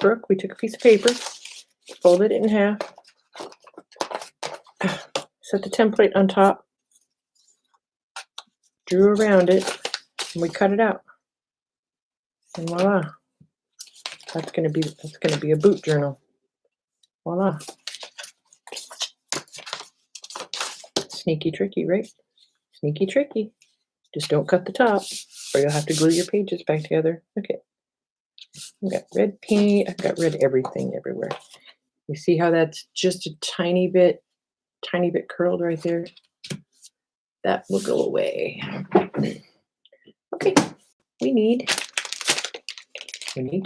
Brooke, we took a piece of paper, folded it in half, set the template on top, drew around it, and we cut it out. And voila. That's gonna be a boot journal. Voila. Sneaky tricky, right? Sneaky tricky. Just don't cut the top, or you'll have to glue your pages back together. Okay. I've got red paint. I've got red everything everywhere. You see how that's just a tiny bit curled right there? That will go away. Okay. We need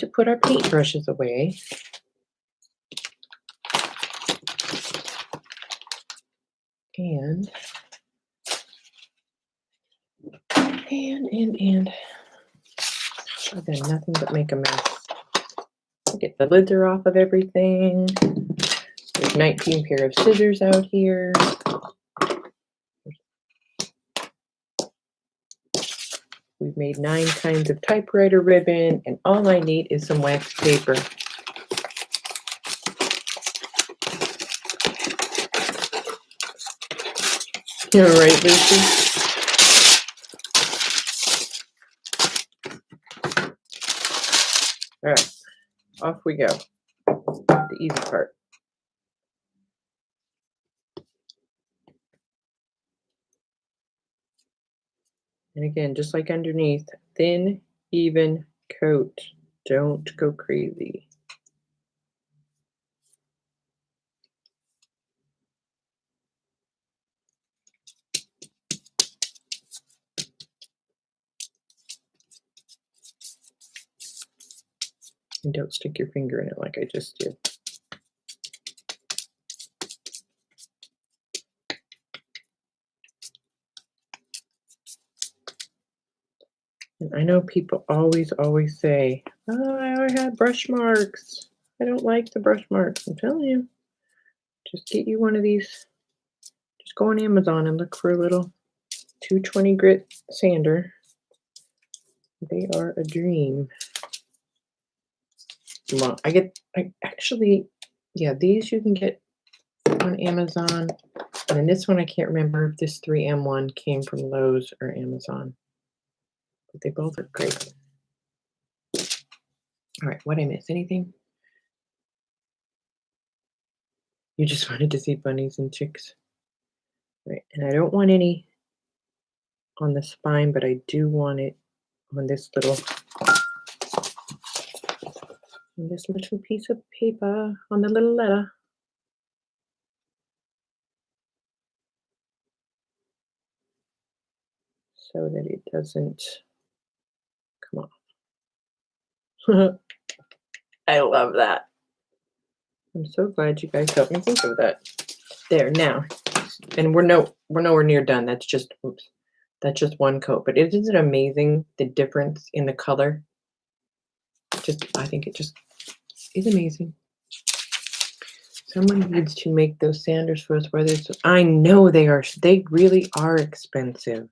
to put our paintbrushes away. And I've done nothing but make a mess. Get the lids are off of everything. There's 19 pair of scissors out here. We've made 9 kinds of typewriter ribbon, and all I need is some wax paper. You're right, Lucy. All right, off we go. The easy part. And again, just like underneath, thin, even coat. Don't go crazy. And don't stick your finger in it like I just did. And I know people always say, oh, I had brush marks. I don't like the brush marks. I'm telling you, just get you one of these. Just go on Amazon and look for a little 220 grit sander. They are a dream. Well, these you can get on Amazon. And then this one, I can't remember if this 3M one came from Lowe's or Amazon. But they both are great. All right, what did I miss? Anything? You just wanted to see bunnies and chicks. Right, and I don't want any on the spine, but I do want it on this little piece of paper, on the little letter. So that it doesn't come off. I love that. I'm so glad you guys helped me think of that. There, now. And we're nowhere near done. That's just one coat. But isn't it amazing the difference in the color? I think it just is amazing. Someone needs to make those sanders for us. I know they really are expensive.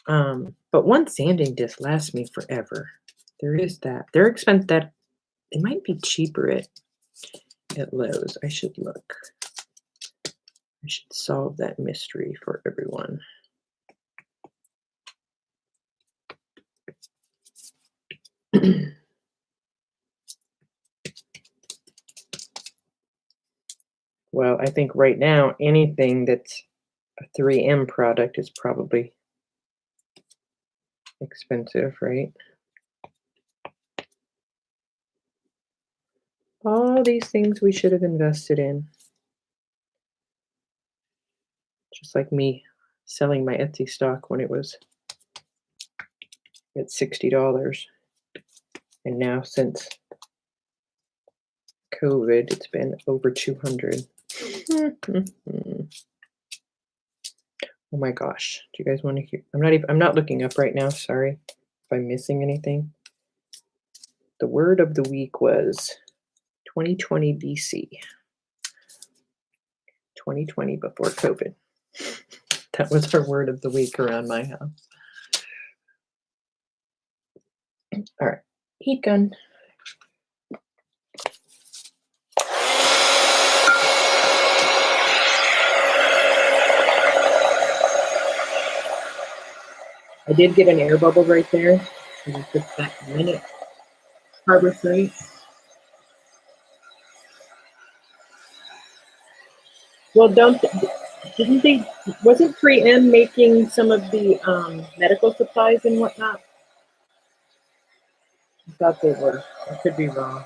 But one sanding disc lasts me forever. There is that. They're expensive. That it might be cheaper at Lowe's. I should look. I should solve that mystery for everyone. Well, I think right now anything that's a 3M product is probably expensive, right? All these things we should have invested in. Just like me selling my Etsy stock when it was at $60. And now since COVID, it's been over 200. Oh my gosh. Do you guys want to hear? I'm not looking up right now. Sorry if I'm missing anything. The word of the week was 2020 BC. 2020 before COVID. That was our word of the week around my house. All right, heat gun. I did get an air bubble right there. And I put that minute Harbor Freight. Well, didn't they, wasn't 3M making some of the medical supplies and whatnot? I thought they were. I could be wrong.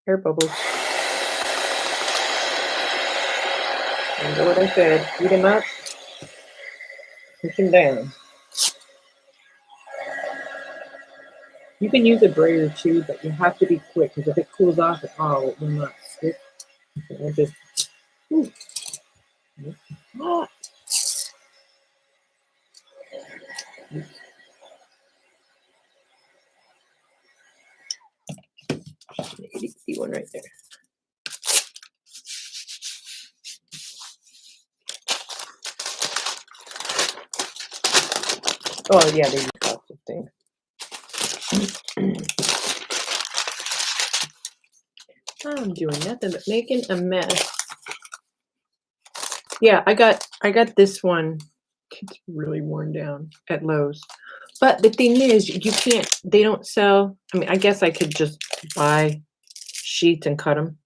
Air bubbles. Remember what I said. Heat them up. Push them down. You can use a brayer too, but you have to be quick because if it cools off at all, it will not stick. So we'll just. Ooh. Ah. See one right there. Oh yeah, they use lots of things. I'm doing nothing but making a mess. Yeah, I got this one. It's really worn down at Lowe's. But the thing is, you can't, they don't sell, I mean, I guess I could just buy sheets and cut them.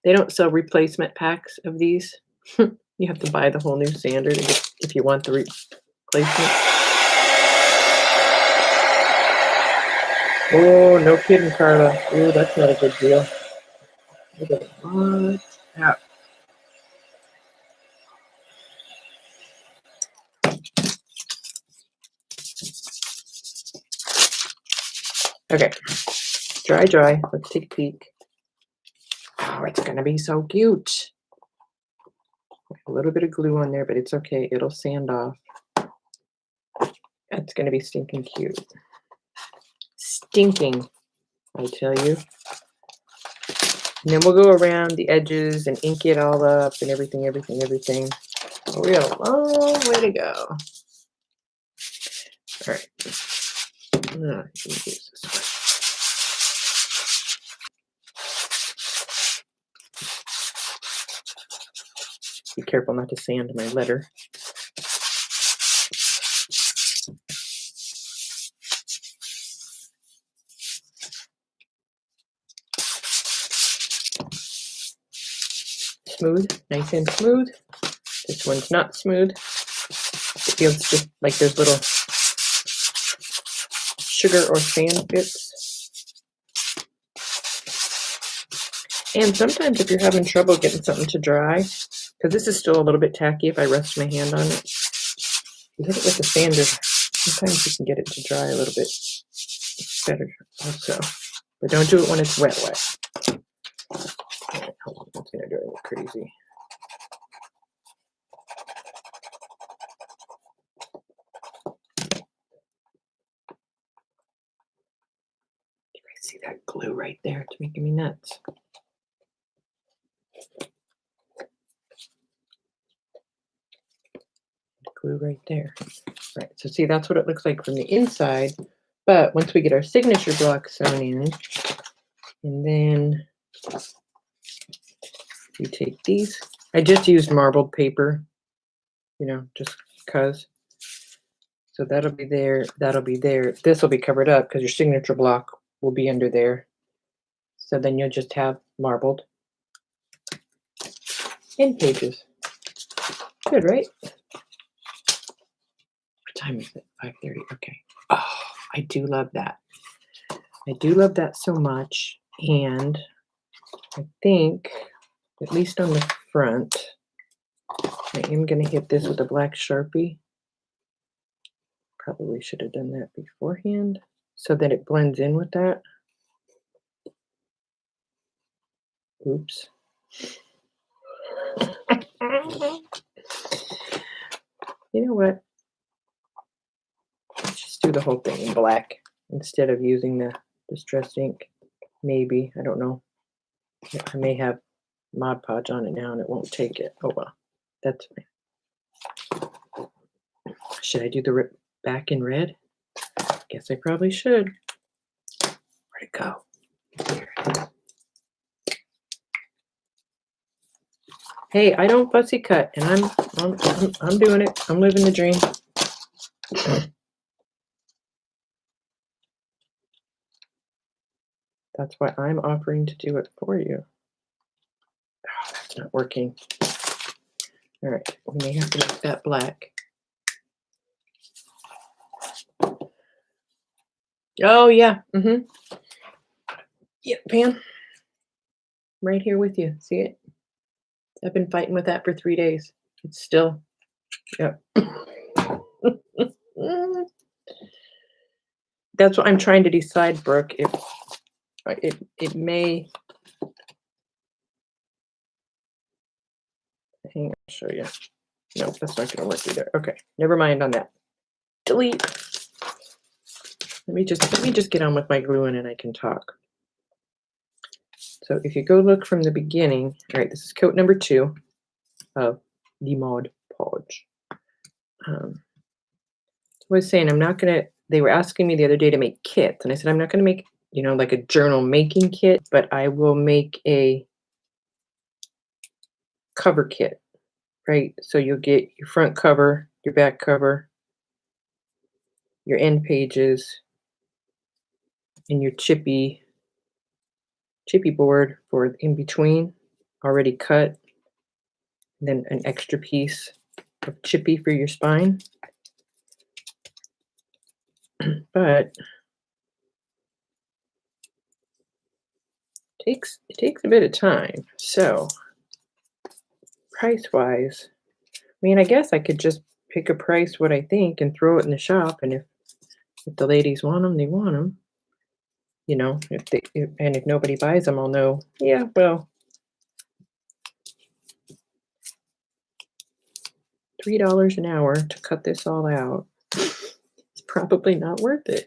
They don't sell replacement packs of these. You have to buy the whole new sander to get, if you want the replacement. Oh, no kidding, Carla. Oh, that's not a good deal. Watch out. Okay, dry. Let's take a peek. Oh, it's gonna be so cute. A little bit of glue on there, but it's okay. It'll sand off. It's gonna be stinking cute. Stinking, I tell you. And then we'll go around the edges and ink it all up and everything. Oh, we got a long way to go. All right. Use this one. Be careful not to sand my letter. Smooth, nice and smooth. This one's not smooth. It feels just like there's little sugar or sand bits. And sometimes if you're having trouble getting something to dry, because this is still a little bit tacky if I rest my hand on it, you hit it with the sander. Sometimes you can get it to dry a little bit better also. But don't do it when it's wet. Hold on, that's gonna drive me crazy. You guys see that glue right there? It's making me nuts. Glue right there. Right, so see, that's what it looks like from the inside. But once we get our signature block sewn in, and then we take these. I just used marbled paper, you know, just because. So that'll be there, that'll be there. This will be covered up because your signature block will be under there. So then you'll just have marbled end pages. Good, right? What time is it? 5:30. Okay. Oh, I do love that. I do love that so much. And I think, at least on the front, I am going to hit this with a black Sharpie. Probably should have done that beforehand so that it blends in with that. Oops. You know what? Let's just do the whole thing in black instead of using the distressed ink. Maybe. I don't know. I may have Mod Podge on it now and it won't take it. Oh well. That's fine. Should I do the back in red? Guess I probably should. Where'd it go? Here it is. Hey, I don't fussy cut, and I'm doing it. I'm living the dream. That's why I'm offering to do it for you. Oh, that's not working. All right, we may have to make that black. Oh yeah. Yeah, Pam. Right here with you. See it? I've been fighting with that for 3 days. It's still, yep. That's what I'm trying to decide, Brooke. If it may. Hang on, I'll show you. No, that's not going to work either. Okay, never mind on that. Delete. Let me just get on with my gluing and I can talk. So if you go look from the beginning, all right, this is coat number 2 of the Mod Podge. I was saying I'm not gonna. They were asking me the other day to make kits, and I said I'm not gonna make, like a journal making kit, but I will make a cover kit, right? So you'll get your front cover, your back cover, your end pages, and your chippy board for in between, already cut, and then an extra piece of chippy for your spine. But it takes a bit of time. So price wise, I mean, I guess I could just pick a price what I think and throw it in the shop, and if the ladies want them, they want them. If nobody buys them, I'll know. Yeah, well, $3 an hour to cut this all out. It's probably not worth it,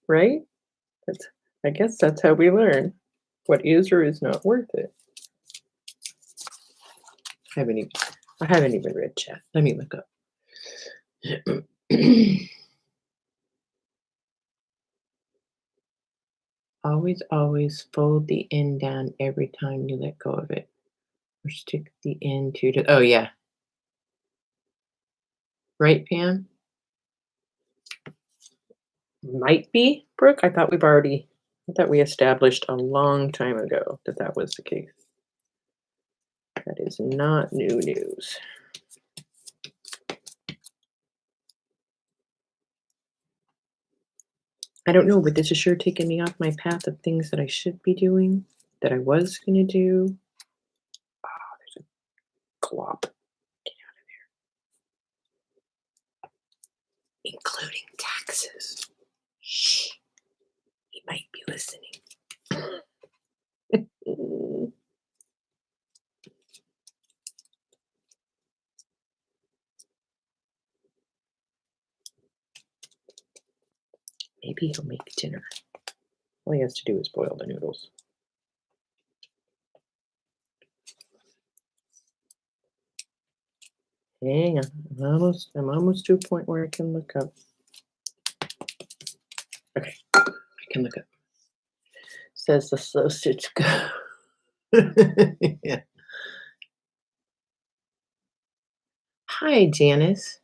right? I guess that's how we learn what is or is not worth it. I haven't even read chat. Let me look up. Always fold the end down every time you let go of it. Or stick the end to the, oh yeah. Right, Pam? Might be, Brooke. I thought we established a long time ago that was the case. That is not new news. I don't know, but this is sure taking me off my path of things that I should be doing, that I was going to do. Oh, there's a glop. Get out of there. Including taxes. Shh. He might be listening. Maybe he'll make dinner. All he has to do is boil the noodles. Hang on. I'm almost to a point where I can look up. Okay, I can look up. Says the sausage go. Yeah. Hi, Janice.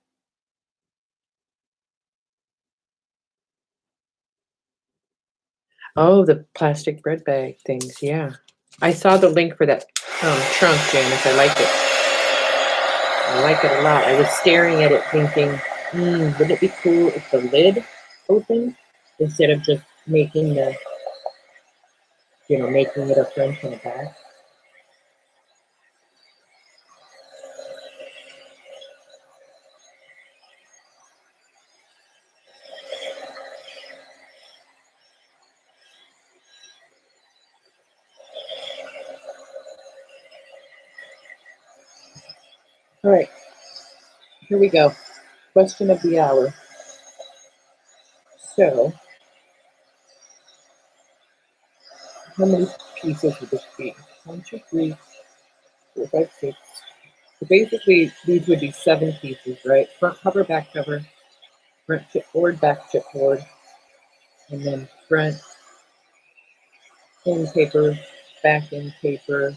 Oh, the plastic bread bag things. Yeah. I saw the link for that trunk, Janice. I liked it. I like it a lot. I was staring at it thinking, wouldn't it be cool if the lid opened instead of just making it a front and a back? All right, here we go. Question of the hour. So, how many pieces would this be? 1, 2, 3, 4, 5, 6. So basically, these would be 7 pieces, right? Front cover, back cover, front chipboard, back chipboard, and then front end paper, back end paper,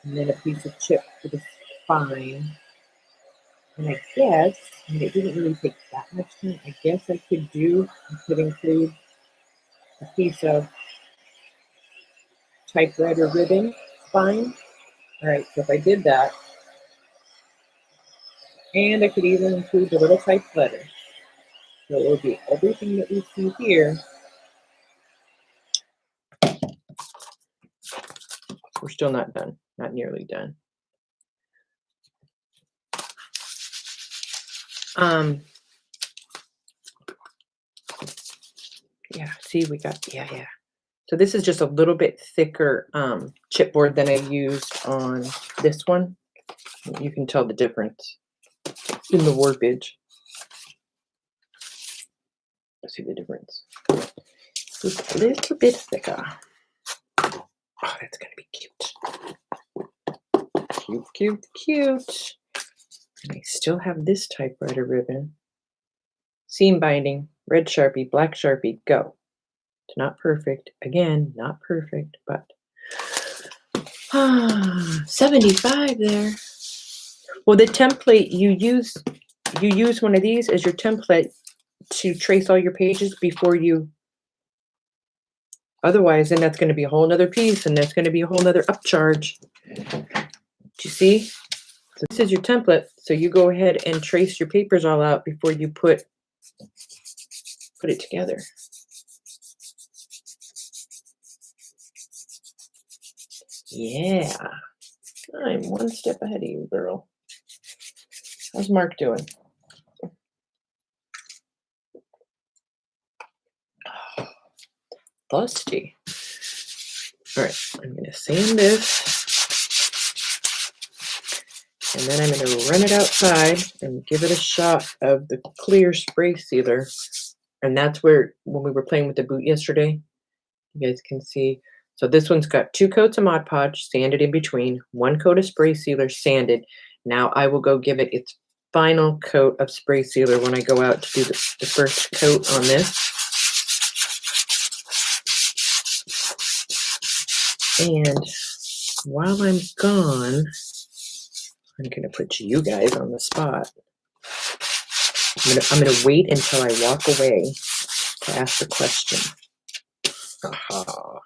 and then a piece of chip for the spine. And I guess, it didn't really take that much time. I guess I could include a piece of typewriter ribbon spine. All right, so if I did that, and I could even include the little typed letter. So it will be everything that we see here. We're still not done, not nearly done. Yeah, see, we got, yeah. So this is just a little bit thicker chipboard than I used on this one. You can tell the difference in the warpage. See the difference. It's a little bit thicker. Oh, that's gonna be cute. Cute. And I still have this typewriter ribbon. Seam binding, red Sharpie, black Sharpie, go. It's not perfect. Again, not perfect, but 75 there. Well, the template you use one of these as your template to trace all your pages before you. Otherwise, then that's going to be a whole nother piece, and that's going to be a whole nother upcharge. Do you see? So this is your template. So you go ahead and trace your papers all out before you put it together. Yeah. I'm one step ahead of you, girl. How's Mark doing? Lusty. All right, I'm going to sand this, and then I'm going to run it outside and give it a shot of the clear spray sealer. And that's where, when we were playing with the boot yesterday, you guys can see. So this one's got 2 coats of Mod Podge sanded in between, 1 coat of spray sealer sanded. Now I will go give it its final coat of spray sealer when I go out to do the first coat on this. And while I'm gone, I'm going to put you guys on the spot. I'm gonna wait until I walk away to ask the question. Aha.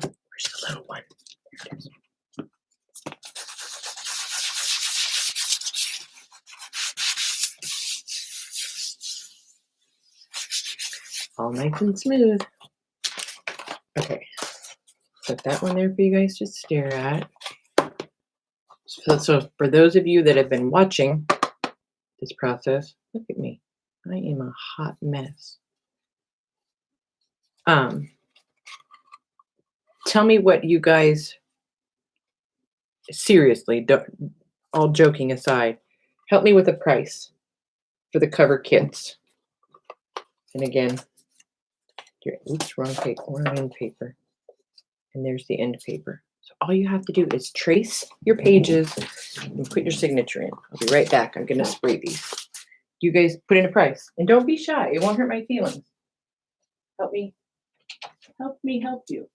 Where's the little one? There it is. All nice and smooth. Okay. Put that one there for you guys to stare at. So for those of you that have been watching this process, look at me. I am a hot mess. Tell me what you guys, seriously, all joking aside, help me with a price for the cover kits. And again, oops, wrong end paper. And there's the end paper. So all you have to do is trace your pages and put your signature in. I'll be right back. I'm going to spray these. You guys put in a price. And don't be shy. It won't hurt my feelings. Help me. Help me help you.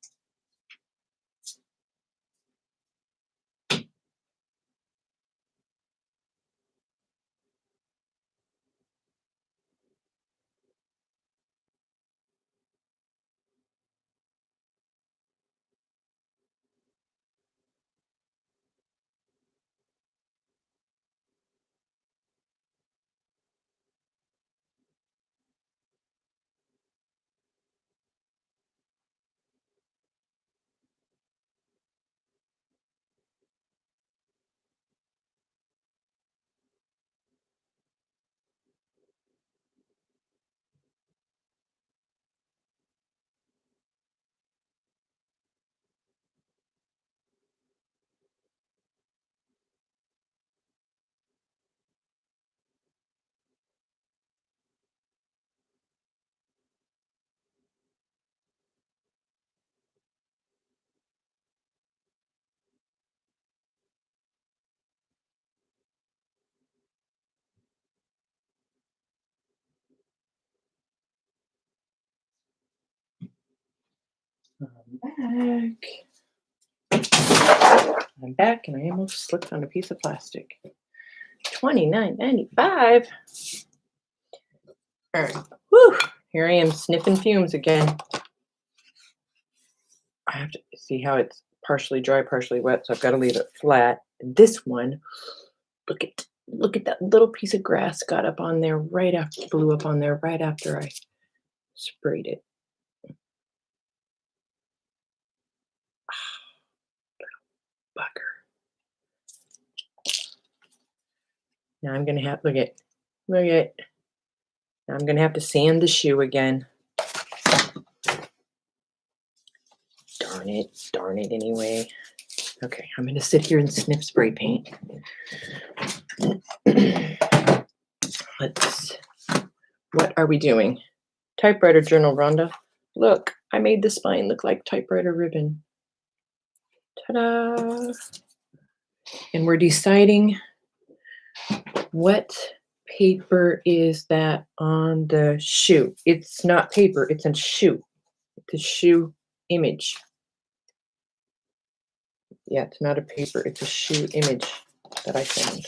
I'm back and I almost slipped on a piece of plastic. $29.95. All right. Whew. Here I am sniffing fumes again. I have to see how it's partially dry, partially wet, so I've got to leave it flat. And this one, look at that little piece of grass got up on there blew up on there right after I sprayed it. Bugger. Now I'm gonna have look at. Now I'm gonna have to sand the shoe again. Darn it anyway. Okay, I'm gonna sit here and sniff spray paint. What are we doing? Typewriter journal, Rhonda. Look, I made the spine look like typewriter ribbon. Ta-da! And we're deciding what paper is that on the shoe. It's not paper, it's a shoe. It's a shoe image. Yeah, it's not a paper, it's a shoe image that I found.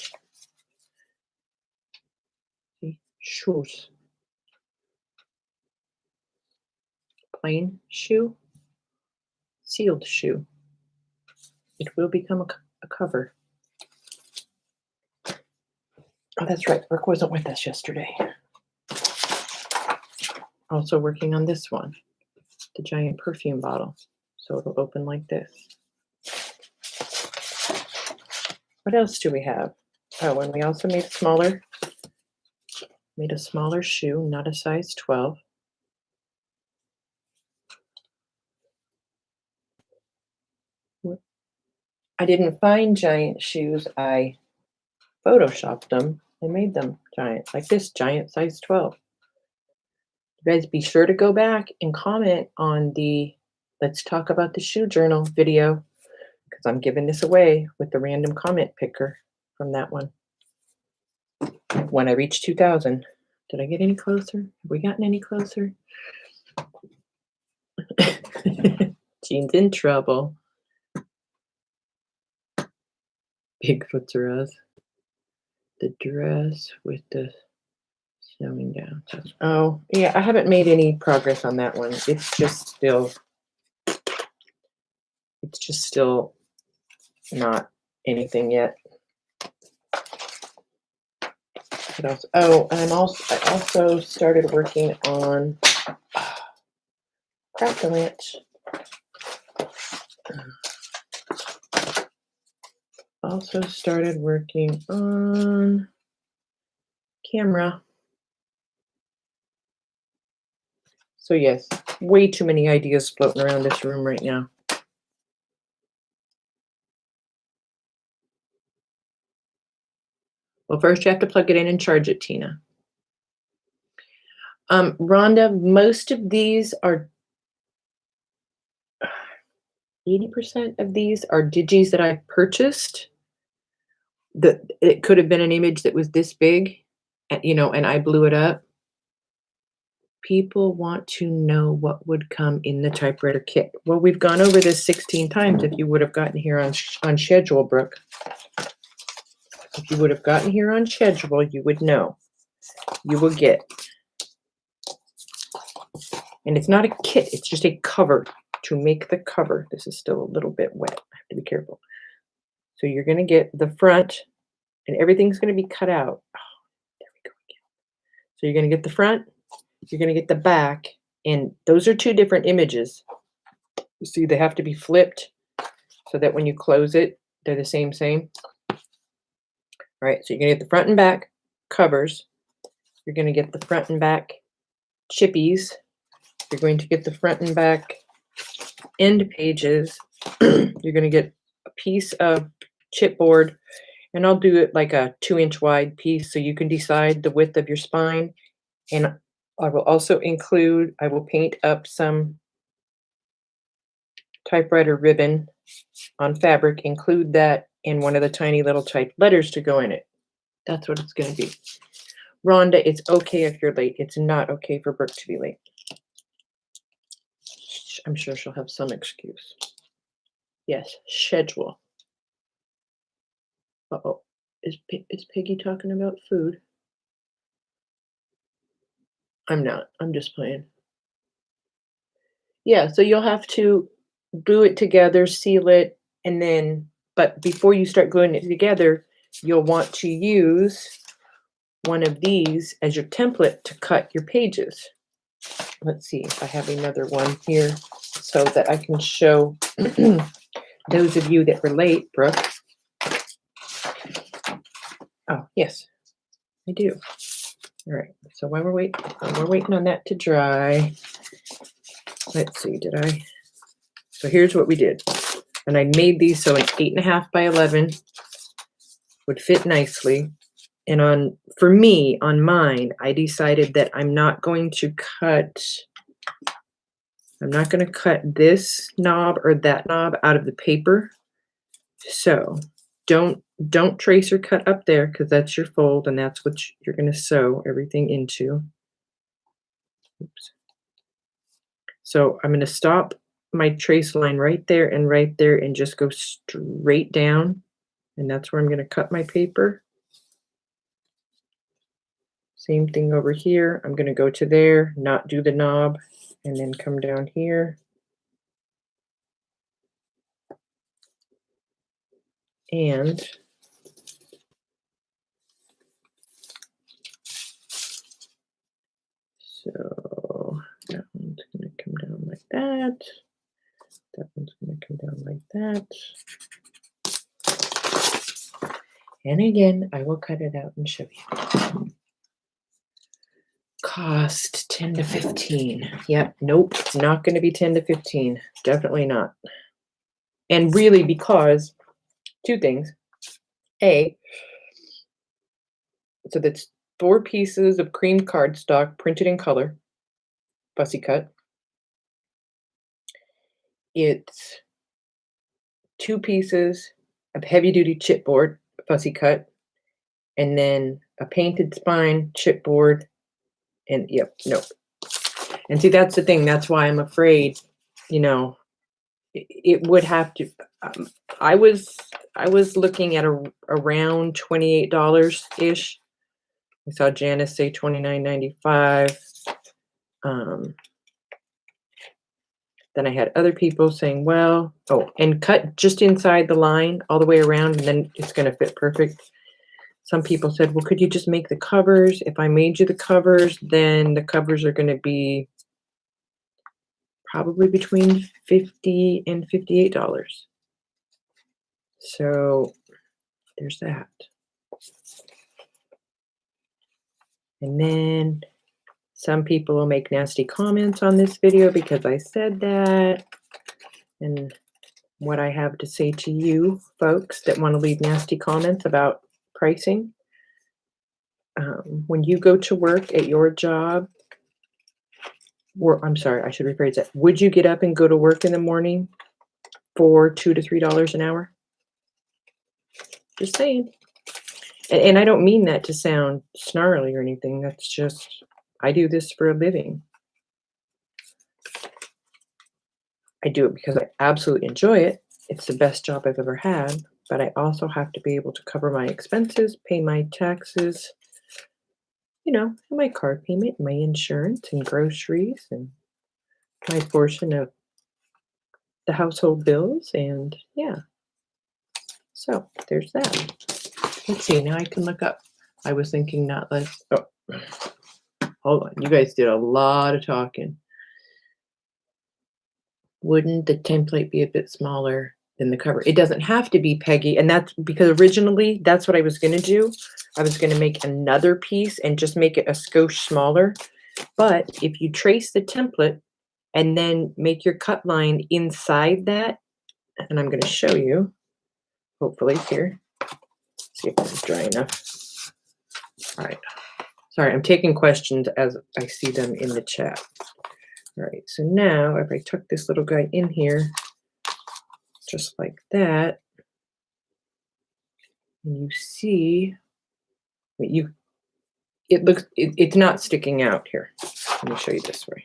See? Shoes. Plain shoe. Sealed shoe. It will become a cover. Oh, that's right. Brooke wasn't with us yesterday. Also working on this one, the giant perfume bottle. So it'll open like this. What else do we have? Oh, and we also made a smaller shoe, not a size 12. I didn't find giant shoes. I photoshopped them and made them giant, like this giant size 12. You guys be sure to go back and comment on the Let's Talk About the Shoe Journal video, because I'm giving this away with the random comment picker from that one. When I reach 2,000, did I get any closer? Have we gotten any closer? Jean's in trouble. Bigfoot's Ross. The dress with the snowing down. Oh, yeah, I haven't made any progress on that one. It's just still not anything yet. What else? Oh, and I also started working on Crack-a-Lynch. Also started working on camera. So yes, way too many ideas floating around this room right now. Well, first you have to plug it in and charge it, Tina. Rhonda, most of these are 80% of these are digis that I purchased. It could have been an image that was this big, and I blew it up. People want to know what would come in the typewriter kit. Well, we've gone over this 16 times. If you would have gotten here on schedule, Brooke. If you would have gotten here on schedule, you would know. You will get. And it's not a kit, it's just a cover to make the cover. This is still a little bit wet. I have to be careful. So you're going to get the front, and everything's going to be cut out. Oh, there we go again. So you're going to get the front, you're going to get the back, and those are two different images. You see, they have to be flipped so that when you close it, they're the same. All right, so you're going to get the front and back covers. You're going to get the front and back chippies. You're going to get the front and back end pages. You're going to get a piece of chipboard, and I'll do it like a 2-inch wide piece so you can decide the width of your spine. And I will also include, I will paint up some typewriter ribbon on fabric, include that in one of the tiny little typed letters to go in it. That's what it's going to be. Rhonda, it's okay if you're late. It's not okay for Brooke to be late. I'm sure she'll have some excuse. Yes, schedule. Uh-oh. Is Piggy talking about food? I'm not. I'm just playing. Yeah, so you'll have to glue it together, seal it, and then but before you start gluing it together, you'll want to use one of these as your template to cut your pages. Let's see if I have another one here so that I can show those of you that relate, Brooke. Oh, yes, I do. All right, so while we're waiting on that to dry, let's see, so here's what we did. And I made these so an 8.5 by 11 would fit nicely. And for me, on mine, I decided that I'm not going to cut this knob or that knob out of the paper. So don't trace or cut up there because that's your fold and that's what you're going to sew everything into. Oops. So I'm going to stop my trace line right there and just go straight down. And that's where I'm going to cut my paper. Same thing over here. I'm going to go to there, not do the knob, and then come down here. And so that one's going to come down like that. That one's going to come down like that. And again, I will cut it out and show you. Cost 10 to 15. Yep, nope, it's not going to be 10 to 15. Definitely not. And really because two things. A, so that's 4 pieces of cream cardstock printed in color, fussy cut. It's 2 pieces of heavy duty chipboard, fussy cut, and then a painted spine chipboard. And yep, nope. And see, that's the thing. That's why I'm afraid, it would have to. I was looking at around $28 ish. I saw Janice say $29.95. Then I had other people saying, well, and cut just inside the line all the way around, and then it's going to fit perfect. Some people said, well, could you just make the covers? If I made you the covers, then the covers are going to be probably between $50 and $58. So there's that. And then some people will make nasty comments on this video because I said that. And what I have to say to you folks that want to leave nasty comments about pricing. When you go to work at your job, or I'm sorry, I should rephrase that. Would you get up and go to work in the morning for $2 to $3 an hour? Just saying. And I don't mean that to sound snarly or anything. That's just, I do this for a living. I do it because I absolutely enjoy it. It's the best job I've ever had, but I also have to be able to cover my expenses, pay my taxes, my car payment, my insurance and groceries and my portion of the household bills. And yeah, so there's that. Let's see, now I can look up. I was thinking not less. Oh, hold on. You guys did a lot of talking. Wouldn't the template be a bit smaller than the cover? It doesn't have to be, Peggy. And that's because originally that's what I was going to do. I was going to make another piece and just make it a skosh smaller. But if you trace the template and then make your cut line inside that, and I'm going to show you, hopefully here. See if this is dry enough. All right. Sorry, I'm taking questions as I see them in the chat. All right, so now if I tuck this little guy in here, just like that, and you see, it's not sticking out here. Let me show you this way.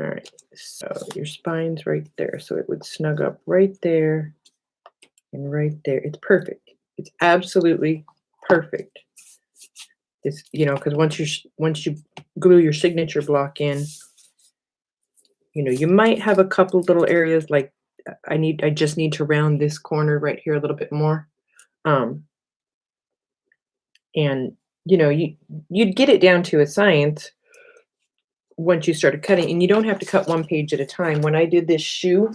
All right, so your spine's right there. So it would snug up right there and right there. It's perfect. It's absolutely perfect. It's, because once you glue your signature block in, you might have a couple little areas like I just need to round this corner right here a little bit more. Um, and you'd get it down to a science once you started cutting, and you don't have to cut one page at a time. When I did this shoe,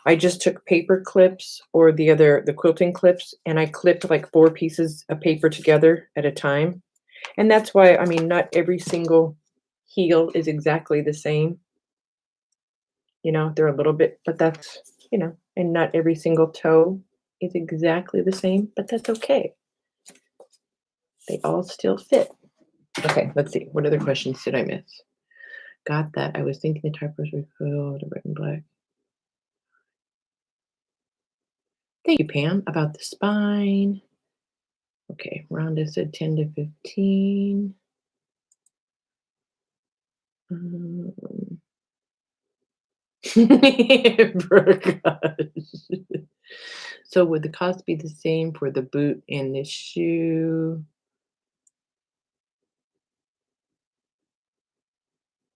I just took paper clips or the quilting clips, and I clipped like 4 pieces of paper together at a time. And that's why, I mean, not every single heel is exactly the same. They're a little bit, but that's, and not every single toe is exactly the same, but that's okay. They all still fit. Okay, let's see. What other questions did I miss? Got that. I was thinking the typewriters were filled, red and black. Thank you, Pam, about the spine. Okay, Rhonda said 10 to 15. So would the cost be the same for the boot and the shoe?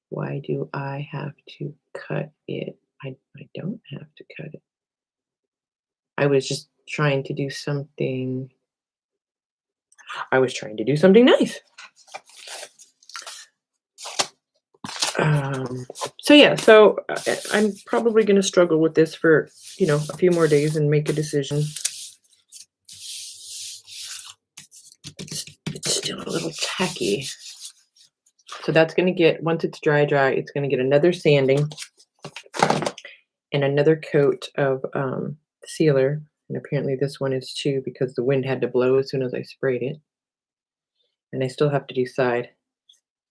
Why do I have to cut it? I don't have to cut it. I was just trying to do something. I was trying to do something nice. So yeah, I'm probably going to struggle with this for, a few more days and make a decision. It's still a little tacky. So that's going to get, once it's dry, it's going to get another sanding and another coat of sealer. And apparently this one is 2 because the wind had to blow as soon as I sprayed it. And I still have to decide.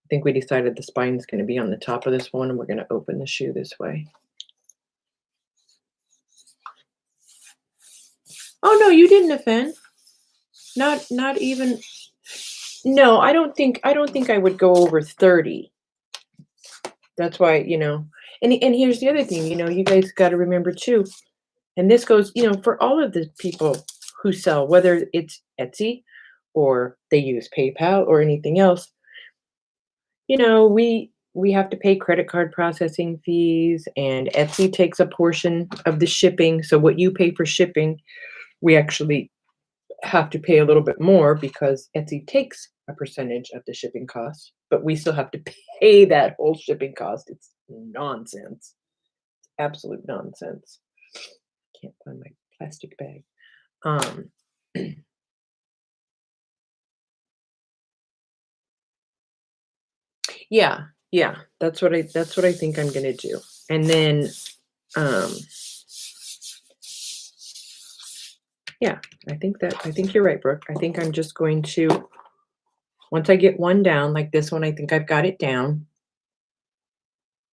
I think we decided the spine's going to be on the top of this one, and we're going to open the shoe this way. Oh no, you didn't offend. Not even. No, I don't think I would go over 30. That's why, and here's the other thing, you guys got to remember too, and this goes, for all of the people who sell, whether it's Etsy or they use PayPal or anything else, we have to pay credit card processing fees, and Etsy takes a portion of the shipping. So what you pay for shipping, we actually have to pay a little bit more because Etsy takes a percentage of the shipping cost, but we still have to pay that whole shipping cost. It's nonsense. It's absolute nonsense. Can't find my plastic bag. Yeah, that's what I think I'm gonna do. And then yeah, I think you're right, Brooke. I think I'm just going to, once I get one down, like this one, I think I've got it down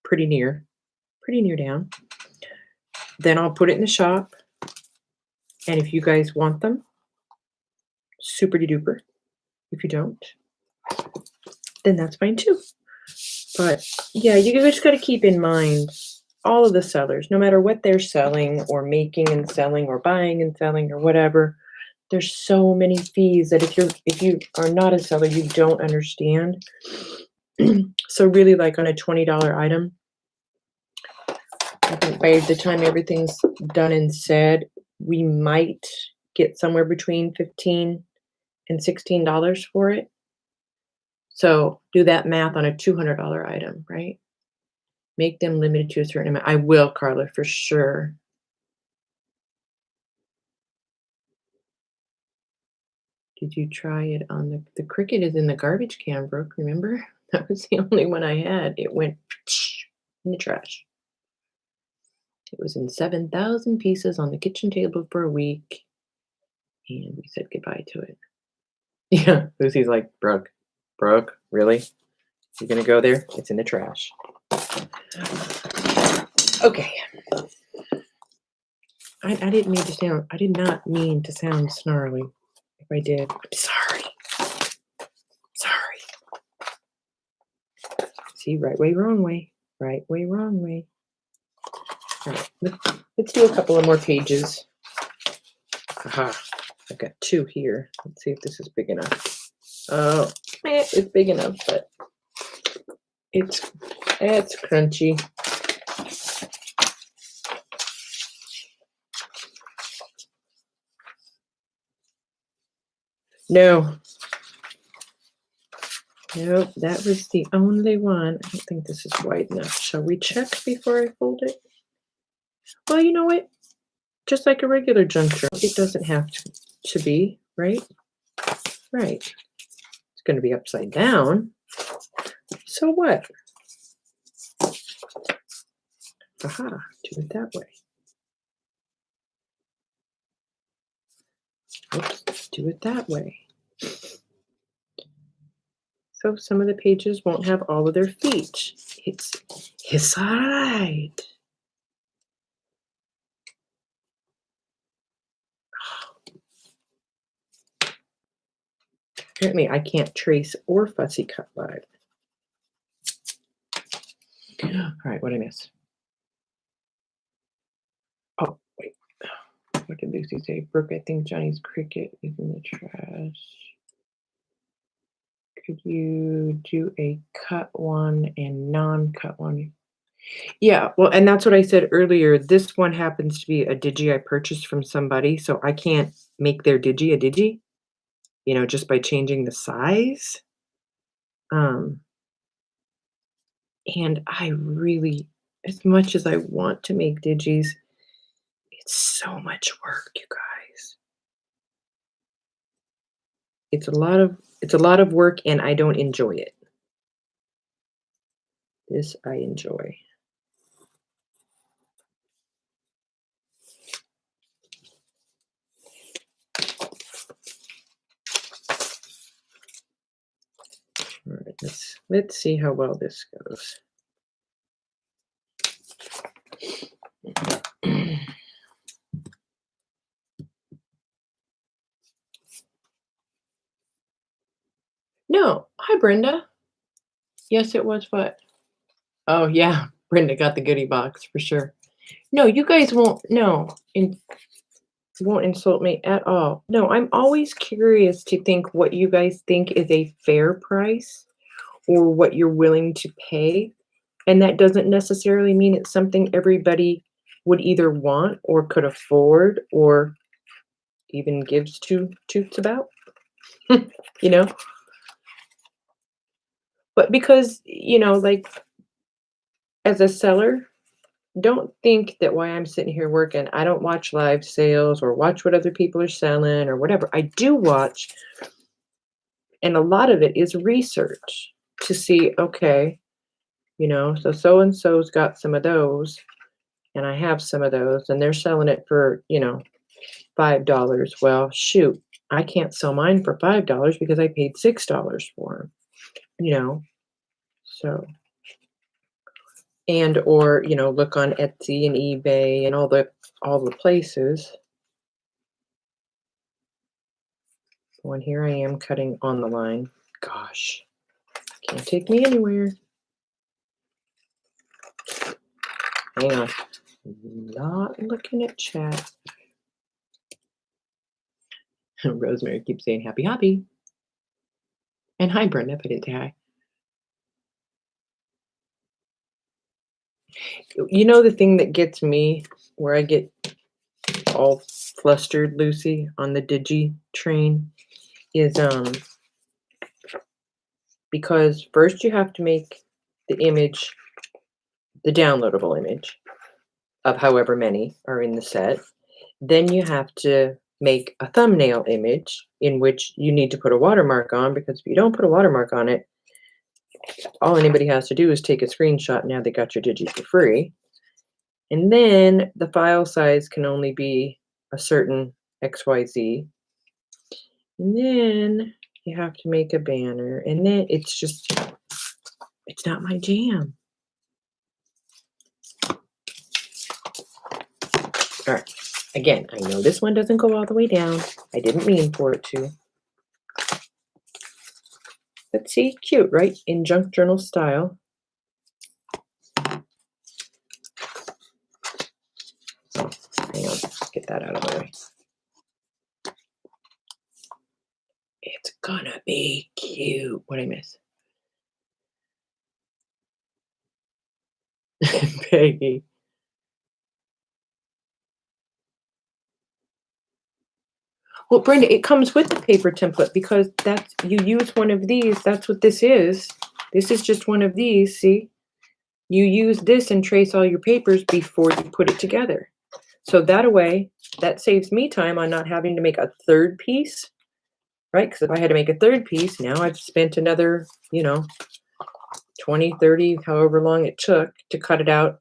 pretty near down. Then I'll put it in the shop. And if you guys want them, super duper. If you don't, then that's fine too. But yeah, you just got to keep in mind all of the sellers, no matter what they're selling or making and selling or buying and selling or whatever, there's so many fees that if you are not a seller, you don't understand. So really, like on a $20 item, I think by the time everything's done and said, we might get somewhere between $15 and $16 for it. So do that math on a $200 item, right? Make them limited to a certain amount. I will, Carla, for sure. Did you try it on the Cricut is in the garbage can, Brooke, remember? That was the only one I had. It went in the trash. It was in 7,000 pieces on the kitchen table for a week, and we said goodbye to it. Yeah, Lucy's like, Brooke, really? You're gonna go there? It's in the trash. Okay. I didn't mean to sound. I did not mean to sound snarly. If I did, I'm sorry. Sorry. See, right way, wrong way. Right way, wrong way. All right, let's do a couple of more pages. Aha, I've got 2 here. Let's see if this is big enough. Oh, it's big enough, but it's crunchy. No. Nope, that was the only one. I don't think this is wide enough. Shall we check before I fold it? Well, you know what? Just like a regular junk journal, it doesn't have to be, right? Right. It's going to be upside down. So what? Aha, do it that way. Oops, do it that way. So some of the pages won't have all of their feet. It's all right. Apparently I can't trace or fussy cut live. All right, what did I miss? Oh, wait. What did Lucy say? Brooke, I think Johnny's cricket is in the trash. Could you do a cut one and non-cut one? Yeah, well, and that's what I said earlier. This one happens to be a digi I purchased from somebody, so I can't make their digi a digi, just by changing the size. And I really, as much as I want to make digis, it's so much work, you guys. It's a lot of work and I don't enjoy it. This I enjoy. All right, let's see how well this goes. No. Hi, Brenda. Yes, it was what? Oh, yeah. Brenda got the goodie box for sure. No, you guys won't won't insult me at all. No, I'm always curious to think what you guys think is a fair price or what you're willing to pay. And that doesn't necessarily mean it's something everybody would either want or could afford or even gives two toots about, you know? But because, like as a seller, don't think that while I'm sitting here working, I don't watch live sales or watch what other people are selling or whatever. I do watch, and a lot of it is research to see, okay, so and so's got some of those, and I have some of those, and they're selling it for, $5. Well, shoot, I can't sell mine for $5 because I paid $6 for them, So, and or, look on Etsy and eBay and all the places. When here I am cutting on the line. Gosh, can't take me anywhere. Hang on. Not looking at chat. Rosemary keeps saying happy hobby. And hi, Brenda, if I didn't say hi. The thing that gets me, where I get all flustered, Lucy, on the digi train, is because first you have to make the image, the downloadable image of however many are in the set. Then you have to make a thumbnail image in which you need to put a watermark on, because if you don't put a watermark on it, all anybody has to do is take a screenshot. Now they got your digi for free. And then the file size can only be a certain XYZ. And then you have to make a banner. And then it's not my jam. All right. Again, I know this one doesn't go all the way down. I didn't mean for it to. But see, cute, right? In junk journal style. that out of the way. It's gonna be cute. What'd I miss? Peggy. Well, Brenda, it comes with the paper template because that's you use one of these. That's what this is. This is just one of these. See, you use this and trace all your papers before you put it together. So that way, that saves me time on not having to make a third piece, right? Because if I had to make a third piece, now I've spent another, 20, 30, however long it took to cut it out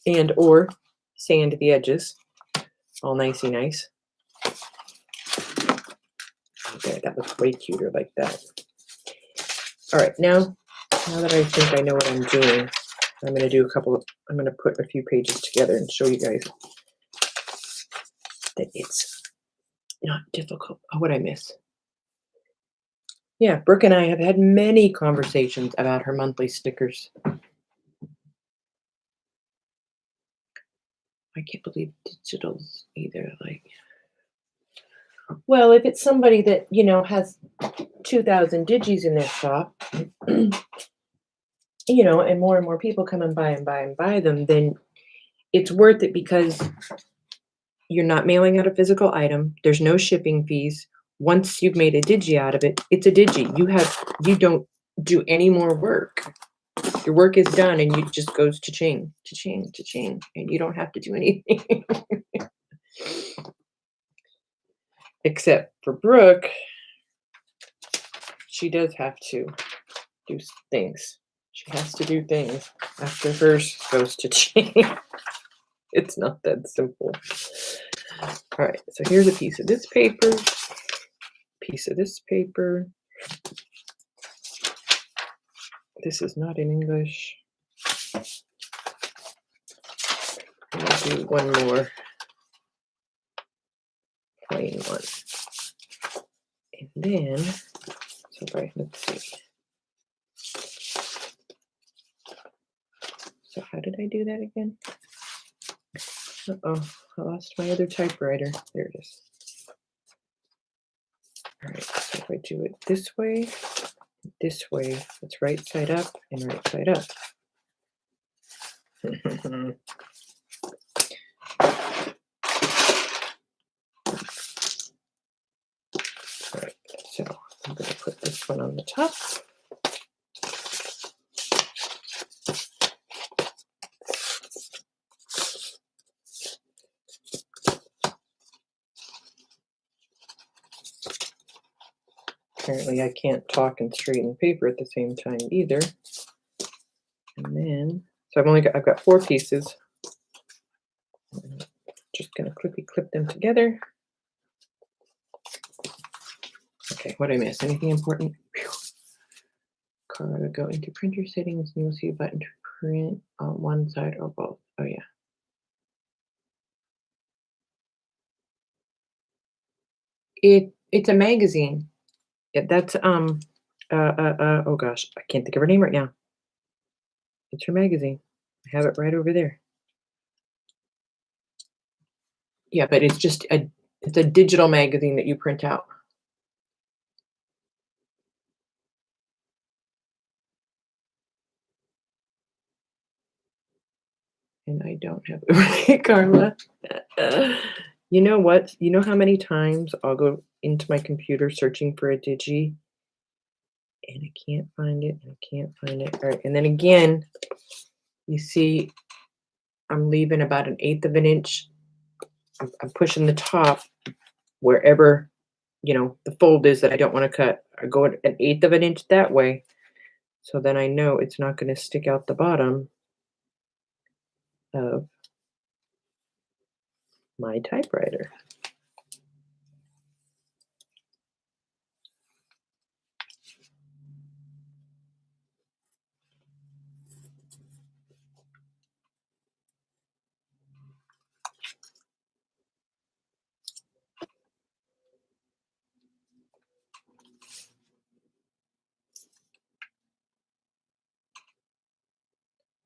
and or sand the edges. All nicey nice. Okay, that looks way cuter like that. All right, now that I think I know what I'm doing, I'm going to put a few pages together and show you guys that it's not difficult. Oh, what'd I miss? Yeah, Brooke and I have had many conversations about her monthly stickers. I can't believe digital's either. Well, if it's somebody that, has 2,000 digis in their shop, and more people come and buy them, then it's worth it because you're not mailing out a physical item. There's no shipping fees. Once you've made a digi out of it, it's a digi. You don't do any more work. Your work is done and it just goes cha-ching, cha-ching, cha-ching, and you don't have to do anything. Except for Brooke, she does have to do things. She has to do things after hers goes to ching. It's not that simple. All right, so here's a piece of this paper, piece of this paper. This is not in English. I'll do one more plain one. And then, let's see. So how did I do that again? Uh-oh, I lost my other typewriter. There it is. All right, so if I do it this way, it's right side up and right side up. All right, so I'm going to put this one on the top. Apparently I can't talk and straighten paper at the same time either. And then, so I've got 4 pieces. I'm just going to quickly clip them together. Okay, what did I miss? Anything important? Go into printer settings and you'll see a button to print on one side or both. Oh yeah. It's a magazine. Yeah, that's oh gosh, I can't think of her name right now. It's her magazine. I have it right over there. Yeah, but it's just it's a digital magazine that you print out. And I don't have it right, Carla. You know what? You know how many times I'll go into my computer searching for a digi and I can't find it, and I can't find it. All right, and then again, you see I'm leaving about 1/8 of an inch. I'm pushing the top wherever, the fold is that I don't want to cut. I go 1/8 of an inch that way. So then I know it's not going to stick out the bottom of my typewriter.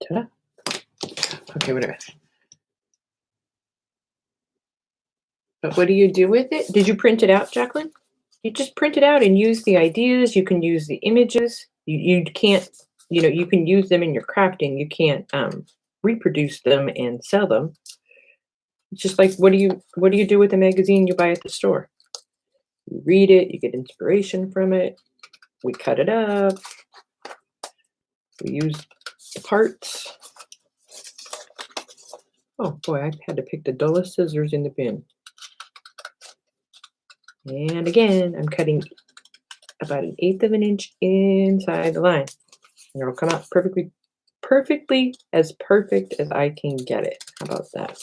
Ta-da. Okay, whatever. But what do you do with it? Did you print it out, Jacqueline? You just print it out and use the ideas. You can use the images. You can't, you can use them in your crafting. You can't reproduce them and sell them. It's just like what do you do with a magazine you buy at the store? You read it, you get inspiration from it. We cut it up. We use the parts. Oh boy, I had to pick the dullest scissors in the bin. And again, I'm cutting about 1/8 of an inch inside the line. And it'll come out perfectly as perfect as I can get it. How about that?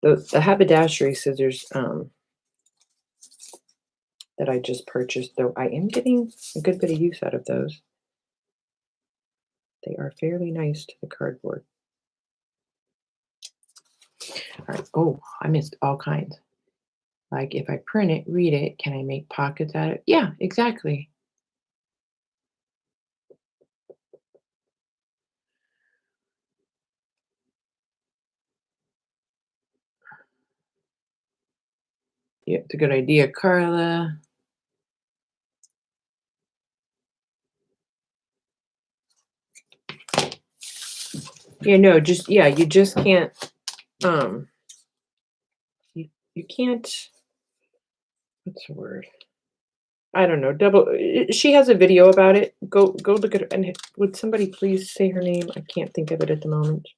The haberdashery scissors that I just purchased, though I am getting a good bit of use out of those. They are fairly nice to the cardboard. All right. Oh, I missed all kinds. Like if I print it, read it, can I make pockets out of it? Yeah, exactly. Yeah, it's a good idea, Carla. Yeah, no, you just can't you can't, what's the word? I don't know. She has a video about it. Go look at it. And would somebody please say her name? I can't think of it at the moment.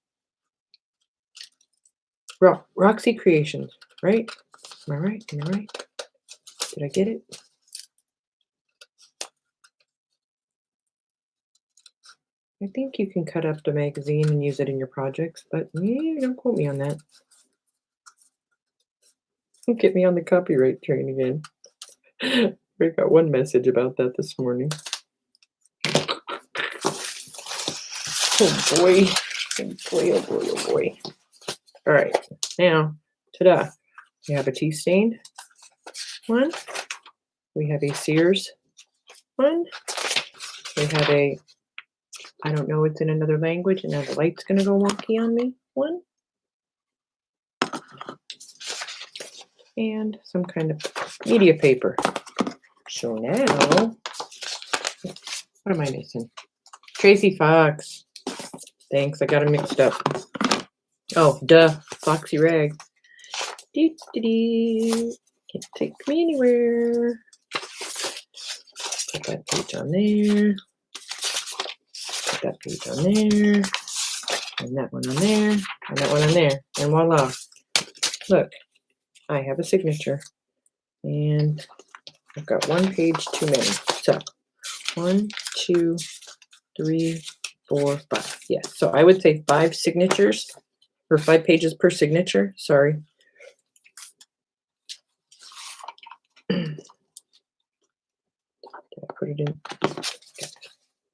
Roxy Creations, right? Am I right? Am I right? Did I get it? I think you can cut up the magazine and use it in your projects, but don't quote me on that. Don't get me on the copyright train again. We got one message about that this morning. Oh boy. Oh boy, oh boy, oh boy. All right, now, ta-da. We have a tea stained one. We have a Sears one. We have a, I don't know, it's in another language, and now the light's gonna go wonky on me one. And some kind of media paper. So now, what am I missing? Tracy Fox. Thanks, I got it mixed up. Oh, duh, Foxy Rag. Can't take me anywhere. Put that page on there. Put that page on there. And that one on there. And that one on there. And voila. Look, I have a signature. And I've got one page too many. So 1, 2, 3, 4, 5. Yes. So I would say 5 signatures or 5 pages per signature. Sorry. Did I put it in?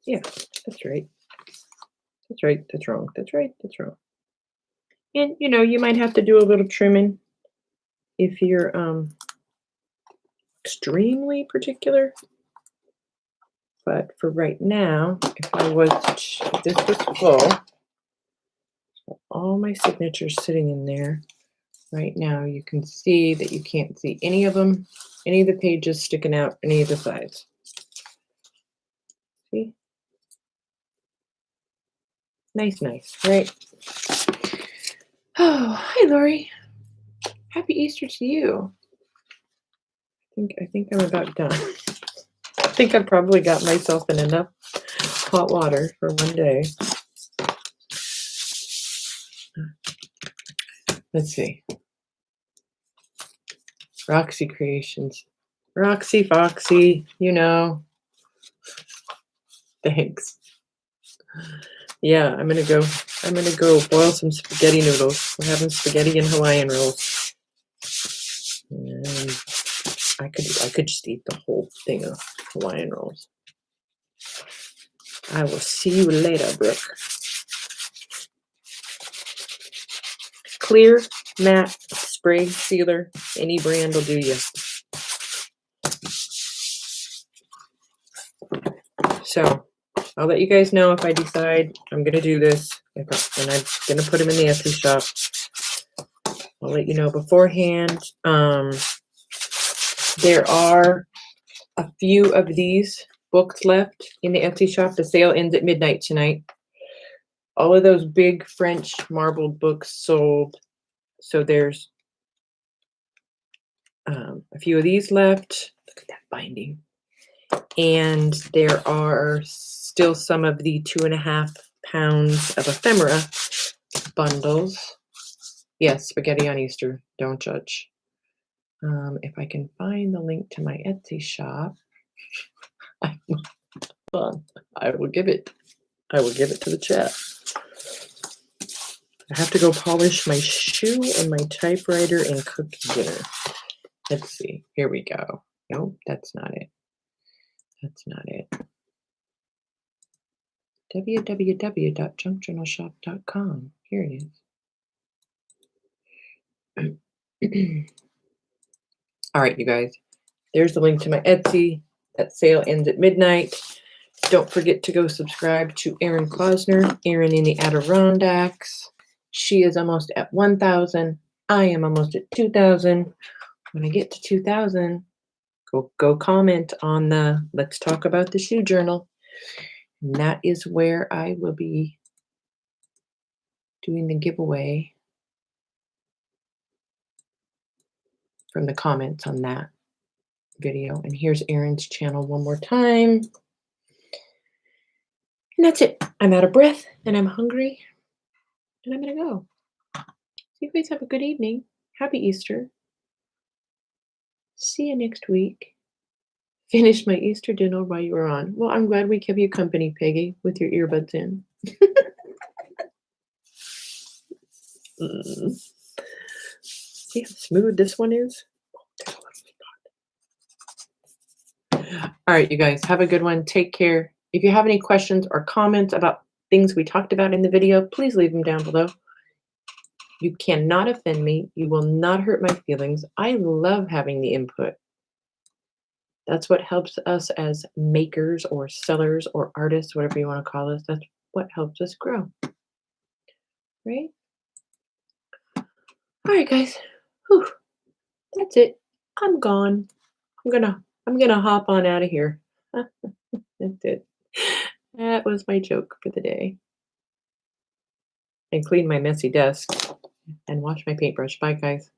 Yeah, that's right. That's right. That's wrong. That's right. That's wrong. And you might have to do a little trimming if you're extremely particular. But for right now, if this was full, all my signatures sitting in there. Right now, you can see that you can't see any of them, any of the pages sticking out, any of the sides. See? Nice, right? Oh, hi, Lori. Happy Easter to you. I think I'm about done. I think I probably got myself in enough hot water for one day. Let's see. Roxy Creations. Roxy Foxy, Thanks. Yeah, I'm gonna go boil some spaghetti noodles. We're having spaghetti and Hawaiian rolls. And I could just eat the whole thing of Hawaiian rolls. I will see you later, Brooke. clear matte spray sealer. Any brand will do you. So I'll let you guys know if I decide I'm going to do this, and I'm going to put them in the Etsy shop. I'll let you know beforehand. There are a few of these books left in the Etsy shop. The sale ends at midnight tonight. All of those big French marbled books sold. So there's a few of these left. Look at that binding. And there are still some of the 2.5 pounds of ephemera bundles. Yes, spaghetti on Easter. Don't judge. If I can find the link to my Etsy shop, I will give it. I will give it to the chat. I have to go polish my shoe and my typewriter and cook dinner. Let's see. Here we go. Nope, that's not it. That's not it. www.junkjournalshop.com. Here it is. All right, you guys. There's the link to my Etsy. That sale ends at midnight. Don't forget to go subscribe to Erin Klausner, Erin in the Adirondacks. She is almost at 1,000. I am almost at 2,000. When I get to 2,000, go comment on the Let's Talk About the Shoe Journal. And that is where I will be doing the giveaway from the comments on that video. And here's Erin's channel one more time. And that's it. I'm out of breath and I'm hungry and I'm going to go. So you guys have a good evening. Happy Easter. See you next week. Finish my Easter dinner while you were on. Well, I'm glad we kept you company, Peggy, with your earbuds in. See how smooth this one is? All right, you guys, have a good one. Take care. If you have any questions or comments about things we talked about in the video, please leave them down below. You cannot offend me. You will not hurt my feelings. I love having the input. That's what helps us as makers or sellers or artists, whatever you want to call us. That's what helps us grow. Right? All right, guys. Whew. That's it. I'm gone. I'm gonna hop on out of here. That's it. That was my joke for the day. And clean my messy desk and wash my paintbrush. Bye, guys.